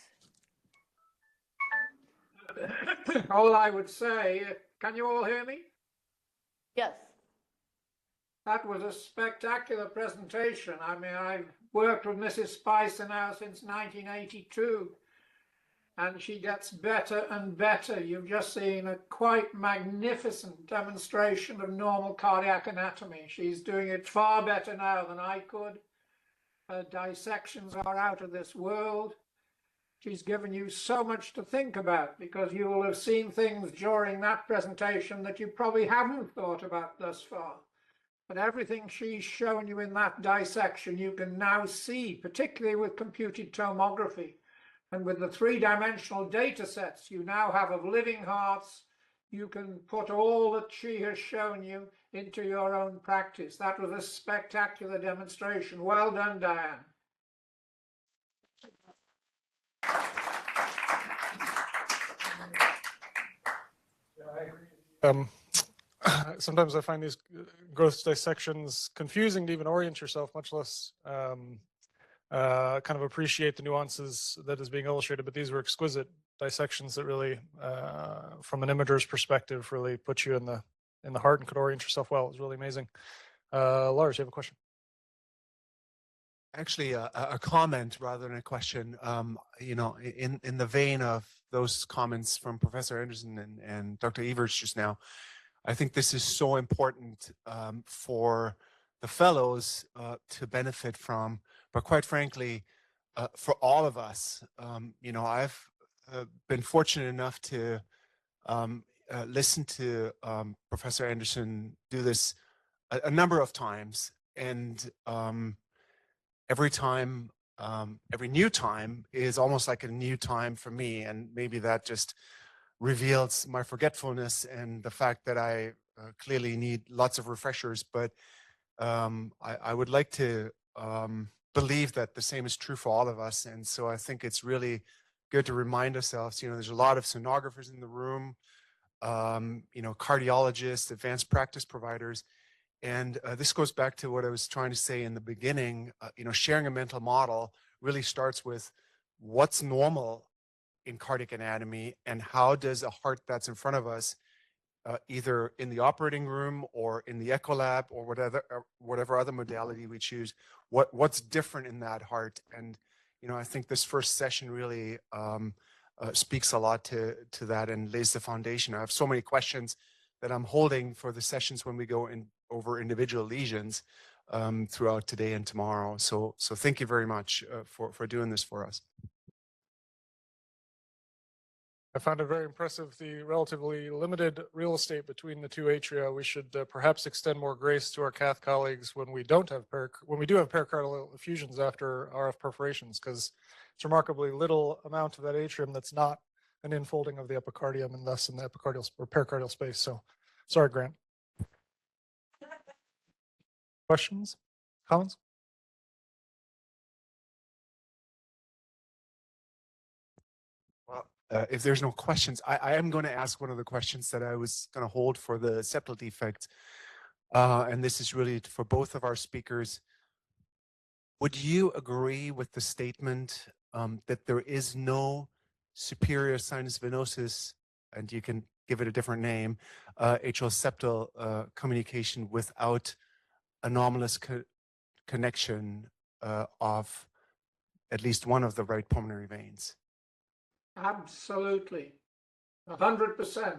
All I would say, can you all hear me? Yes. That was a spectacular presentation. I mean, I've worked with Mrs. Spicer now since 1982, and she gets better and better. You've just seen a quite magnificent demonstration of normal cardiac anatomy. She's doing it far better now than I could. Her dissections are out of this world. She's given you so much to think about, because you will have seen things during that presentation that you probably haven't thought about thus far. But everything she's shown you in that dissection, you can now see, particularly with computed tomography. And with the three-dimensional data sets you now have of living hearts, you can put all that she has shown you into your own practice. That was a spectacular demonstration. Well done, Diane. Sometimes I find these growth dissections confusing to even orient yourself, much less kind of appreciate the nuances that is being illustrated. But these were exquisite dissections that really, from an imager's perspective, really put you in the heart and could orient yourself well. It was really amazing. Lars, you have a question? Actually, a comment rather than a question. You know, in the vein of those comments from Professor Anderson and Dr. Evers just now, I think this is so important for the fellows to benefit from, but quite frankly, for all of us. You know, I've been fortunate enough to listen to Professor Anderson do this a number of times, and every time, every new time is almost like a new time for me, and maybe that just reveals my forgetfulness and the fact that I clearly need lots of refreshers. But I would like to believe that the same is true for all of us. And so I think it's really good to remind ourselves, you know, there's a lot of sonographers in the room, you know, cardiologists, advanced practice providers. And this goes back to what I was trying to say in the beginning. You know, sharing a mental model really starts with what's normal in cardiac anatomy, and how does a heart that's in front of us, either in the operating room or in the echo lab or whatever other modality we choose, what's different in that heart. And you know, I think this first session really speaks a lot to that and lays the foundation. I have so many questions that I'm holding for the sessions when we go in over individual lesions throughout today and tomorrow. So thank you very much for doing this for us. I found it very impressive, the relatively limited real estate between the two atria. We should perhaps extend more grace to our cath colleagues when we do have pericardial effusions after RF perforations, because it's remarkably little amount of that atrium that's not an infolding of the epicardium and thus in the epicardial or pericardial space. So sorry, Grant. Questions? Comments? Well, if there's no questions, I am going to ask one of the questions that I was going to hold for the septal defect. And this is really for both of our speakers. Would you agree with the statement that there is no superior sinus venosus, and you can give it a different name, atrial septal communication without anomalous connection of at least one of the right pulmonary veins? Absolutely, 100%.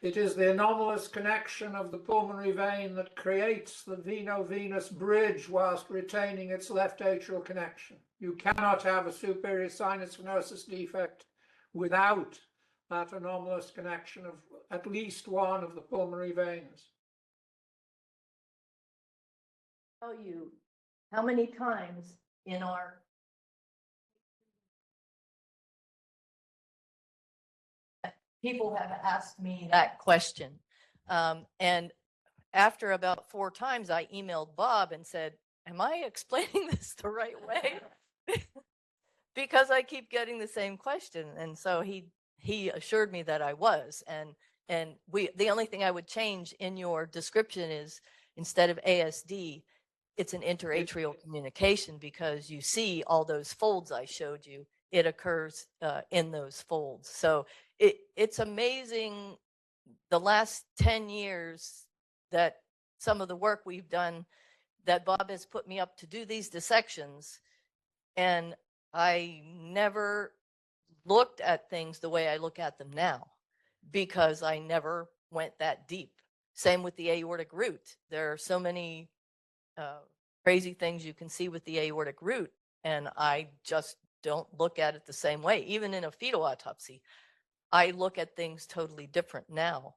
It is the anomalous connection of the pulmonary vein that creates the veno-venous bridge whilst retaining its left atrial connection. You cannot have a superior sinus venosus defect without that anomalous connection of at least one of the pulmonary veins. Tell you how many times in our people have asked me that question. And after about 4 times, I emailed Bob and said, am I explaining this the right way? Because I keep getting the same question. And so he assured me that I was. And the only thing I would change in your description is instead of ASD, it's an interatrial communication, because you see all those folds I showed you. It occurs in those folds. So it's amazing the last 10 years that some of the work we've done, that Bob has put me up to do these dissections. And I never looked at things the way I look at them now, because I never went that deep. Same with the aortic root. There are so many crazy things you can see with the aortic root, and I just don't look at it the same way. Even in a fetal autopsy, I look at things totally different now,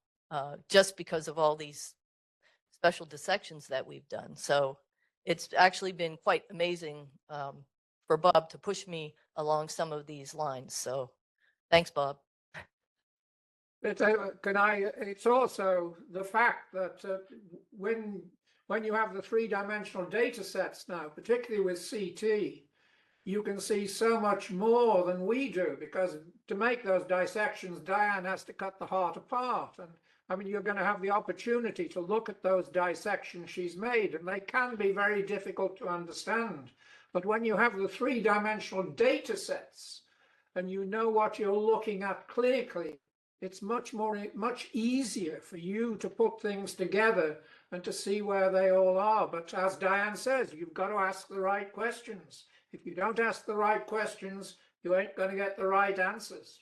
just because of all these special dissections that we've done. So it's actually been quite amazing for Bob to push me along some of these lines. So thanks, Bob. But it's also the fact that when you have the 3-dimensional data sets now, particularly with CT, you can see so much more than we do, because to make those dissections, Diane has to cut the heart apart. And I mean, you're going to have the opportunity to look at those dissections she's made, and they can be very difficult to understand. But when you have the 3-dimensional data sets and you know what you're looking at clinically, it's much easier for you to put things together and to see where they all are. But as Diane says, you've got to ask the right questions. If you don't ask the right questions, you ain't going to get the right answers.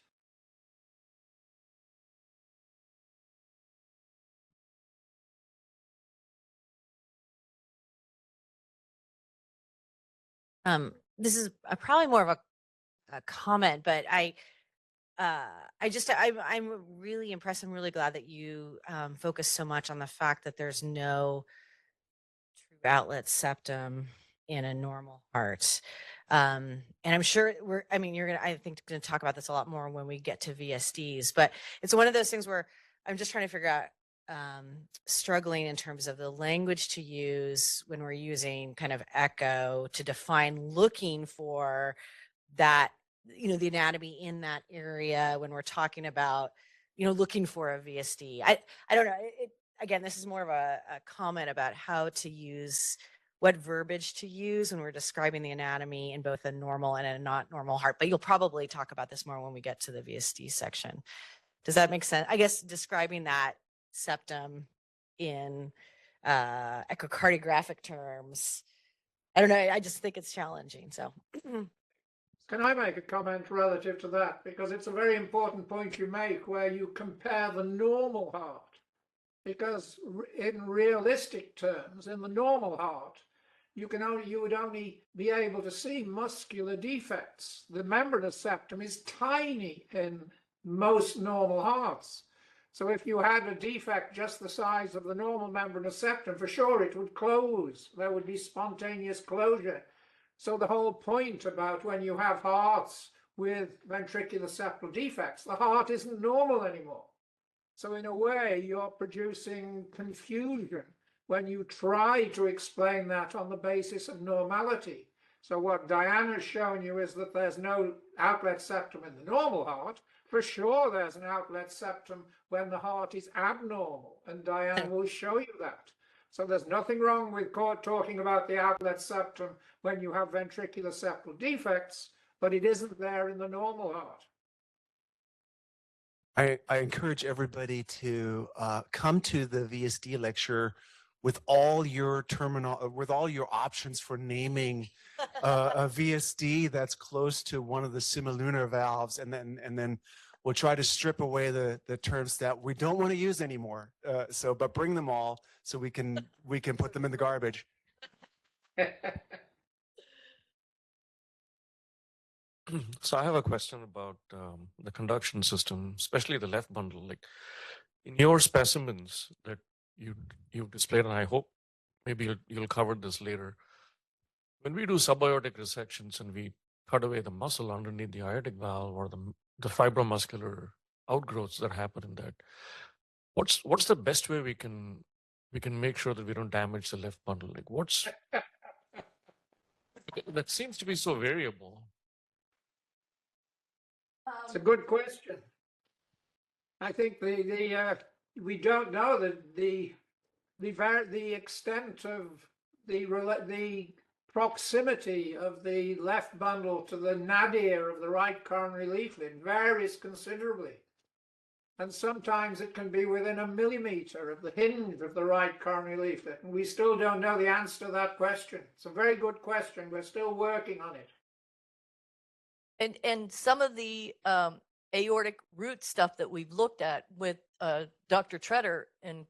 This is probably more of a comment, but I'm really impressed. I'm really glad that you focus so much on the fact that there's no true outlet septum in a normal heart. And I'm sure I think going to talk about this a lot more when we get to VSDs, but it's one of those things where I'm just trying to figure out, struggling in terms of the language to use when we're using kind of echo to define looking for that, the anatomy in that area when we're talking about, looking for a VSD. I don't know. Again, this is more of a comment about how to use, what verbiage to use when we're describing the anatomy in both a normal and a not normal heart. But you'll probably talk about this more when we get to the VSD section. Does that make sense? I guess describing that septum in echocardiographic terms, I don't know. I just think it's challenging. So can I make a comment relative to that? Because it's a very important point you make, where you compare the normal heart. Because in realistic terms, in the normal heart, you would only be able to see muscular defects. The membranous septum is tiny in most normal hearts. So if you had a defect just the size of the normal membranous septum, for sure it would close. There would be spontaneous closure. So the whole point about when you have hearts with ventricular septal defects, the heart isn't normal anymore. So in a way, you're producing confusion when you try to explain that on the basis of normality. So what Diane has shown you is that there's no outlet septum in the normal heart. For sure, there's an outlet septum when the heart is abnormal, and Diane will show you that. So there's nothing wrong with talking about the outlet septum when you have ventricular septal defects, but it isn't there in the normal heart. I encourage everybody to come to the VSD lecture with all your with all your options for naming a VSD that's close to one of the semilunar valves, and then we'll try to strip away the terms that we don't want to use anymore. But bring them all so we can put them in the garbage. So I have a question about the conduction system, especially the left bundle. Like in your specimens that you've displayed, and I hope maybe you'll cover this later. When we do subaortic resections and we cut away the muscle underneath the aortic valve or the fibromuscular outgrowths that happen in that, what's the best way we can make sure that we don't damage the left bundle? Like that seems to be so variable. It's a good question. I think we don't know the extent of the proximity of the left bundle to the nadir of the right coronary leaflet varies considerably. And sometimes it can be within a millimeter of the hinge of the right coronary leaflet. And we still don't know the answer to that question. It's a very good question. We're still working on it. And some of the aortic root stuff that we've looked at with Dr. Tretter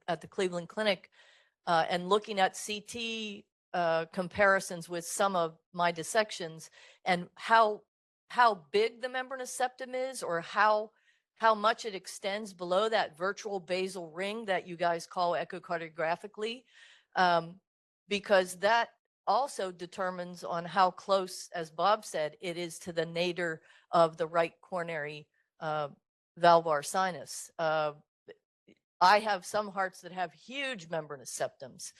at the Cleveland Clinic and looking at CT comparisons with some of my dissections and how big the membranous septum is, or how much it extends below that virtual basal ring that you guys call echocardiographically, because that also determines on how close, as Bob said, it is to the nadir of the right coronary valvar sinus. I have some hearts that have huge membranous septums,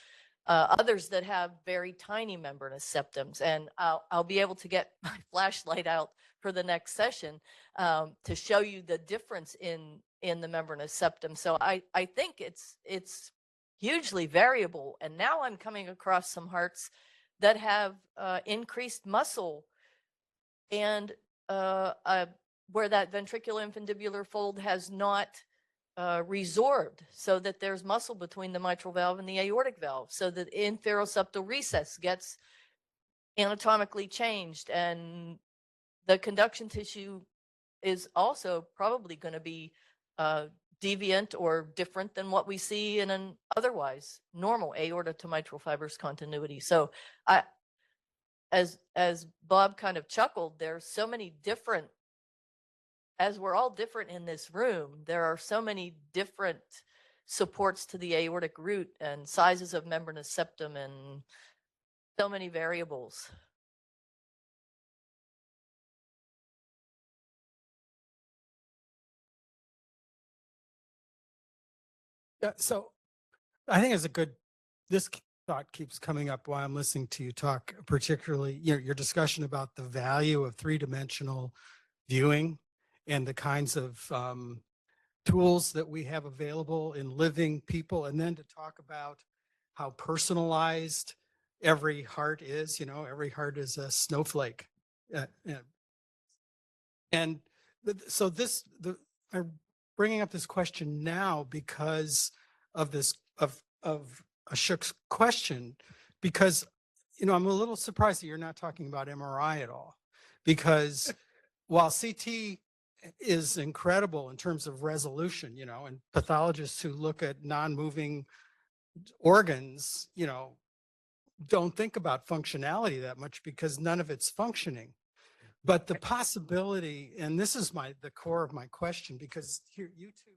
others that have very tiny membranous septums, and I'll be able to get my flashlight out for the next session to show you the difference in the membranous septum. So I think it's hugely variable, and now I'm coming across some hearts that have increased muscle and where that ventricular infundibular fold has not resorbed, so that there's muscle between the mitral valve and the aortic valve, so that inferoseptal recess gets anatomically changed, and the conduction tissue is also probably going to be deviant or different than what we see in an otherwise normal aorta to mitral fibrous continuity. So as Bob kind of chuckled, there's so many different, as we're all different in this room, there are so many different supports to the aortic root and sizes of membranous septum and so many variables. Yeah, so I think it's this thought keeps coming up while I'm listening to you talk, particularly your discussion about the value of three-dimensional viewing and the kinds of tools that we have available in living people, and then to talk about how personalized every heart is. Every heart is a snowflake. I'm bringing up this question now because of Ashok's question, because I'm a little surprised that you're not talking about MRI at all, because while CT is incredible in terms of resolution, and pathologists who look at non-moving organs, don't think about functionality that much because none of it's functioning. But the possibility, and this is the core of my question, because here you two,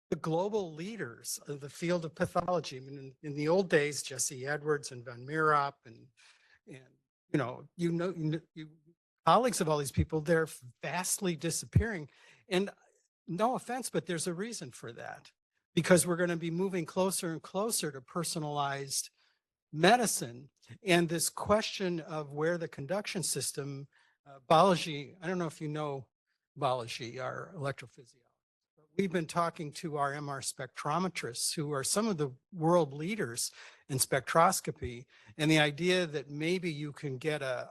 the global leaders of the field of pathology. I mean, in the old days, Jesse Edwards and Van Meerop and colleagues of all these people, they're vastly disappearing. And no offense, but there's a reason for that, because we're going to be moving closer and closer to personalized medicine. And this question of where the conduction system, Balaji, I don't know if you know Balaji, our electrophysiologist, but we've been talking to our MR spectrometrists, who are some of the world leaders in spectroscopy, and the idea that maybe you can get a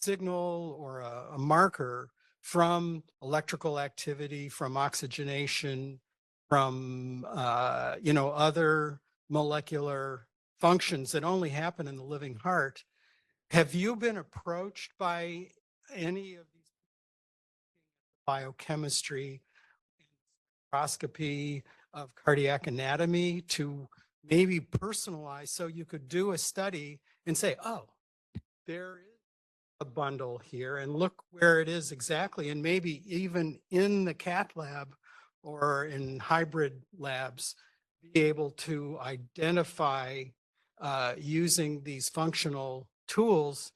signal or a marker from electrical activity, from oxygenation, from other molecular functions that only happen in the living heart. Have you been approached by any of these biochemistry, spectroscopy, of cardiac anatomy to maybe personalize so you could do a study and say, oh, there is a bundle here and look where it is exactly. And maybe even in the cath lab or in hybrid labs, be able to identify using these functional tools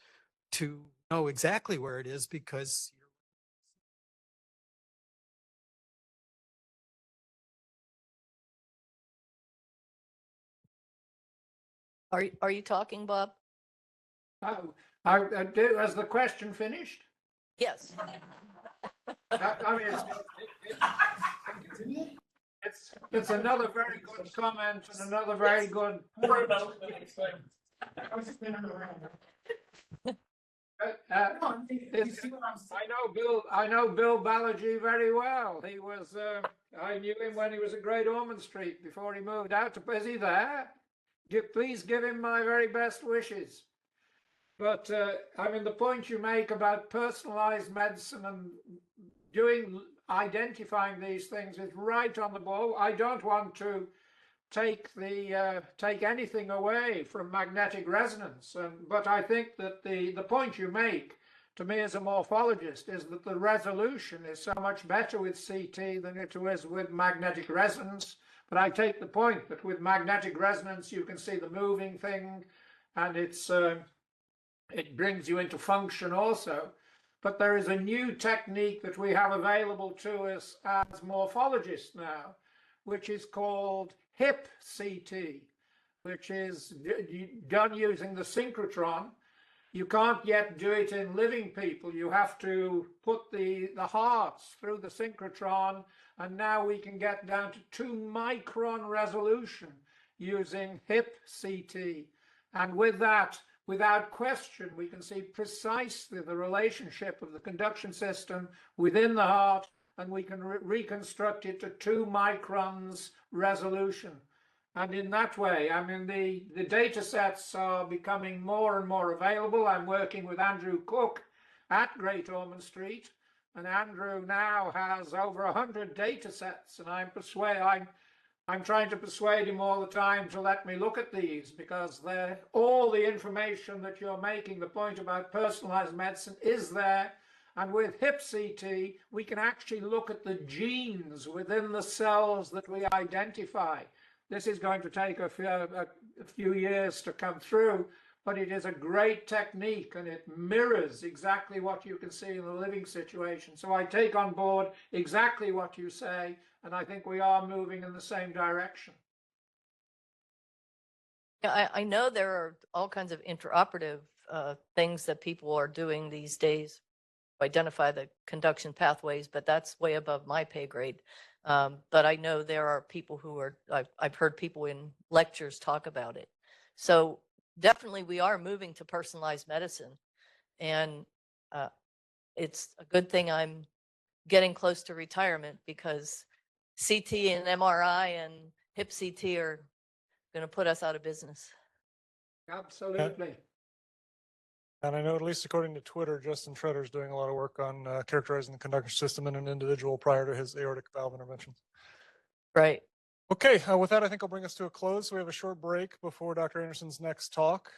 to know exactly where it is because Are you talking, Bob? I do. Has the question finished? Yes. I mean, it's another very good comment and another very good. I know Bill Balaji very well. He was, I knew him when he was at Great Ormond Street before he moved out to, is he there? Please give him my very best wishes. But I mean, the point you make about personalized medicine and identifying these things is right on the ball. I don't want to take anything away from magnetic resonance, but I think that the point you make to me as a morphologist is that the resolution is so much better with CT than it is with magnetic resonance. But I take the point that with magnetic resonance you can see the moving thing, and it brings you into function also. But there is a new technique that we have available to us as morphologists now, which is called HIP CT, which is done using the synchrotron. You can't yet do it in living people. You have to put the hearts through the synchrotron, and now we can get down to 2-micron resolution using HIP CT. And with that, without question, we can see precisely the relationship of the conduction system within the heart, and we can reconstruct it to 2 microns resolution. And in that way, I mean, the data sets are becoming more and more available. I'm working with Andrew Cook at Great Ormond Street, and Andrew now has over 100 data sets, and I'm trying to persuade him all the time to let me look at these, because all the information that you're making, the point about personalized medicine, is there. And with HIP CT, we can actually look at the genes within the cells that we identify. This is going to take a few years to come through, but it is a great technique and it mirrors exactly what you can see in the living situation. So I take on board exactly what you say, and I think we are moving in the same direction. Yeah, I know there are all kinds of intraoperative things that people are doing these days to identify the conduction pathways, but that's way above my pay grade. But I know there are people who are, I've heard people in lectures talk about it. So definitely we are moving to personalized medicine. And it's a good thing I'm getting close to retirement, because CT and MRI and HIP CT are going to put us out of business. Absolutely. And I know, at least according to Twitter, Justin Treader is doing a lot of work on characterizing the conduction system in an individual prior to his aortic valve intervention. Right. Okay, with that, I think I'll bring us to a close. We have a short break before Dr. Anderson's next talk.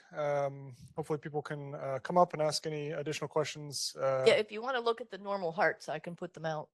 Hopefully people can come up and ask any additional questions. Yeah, if you want to look at the normal hearts, I can put them out.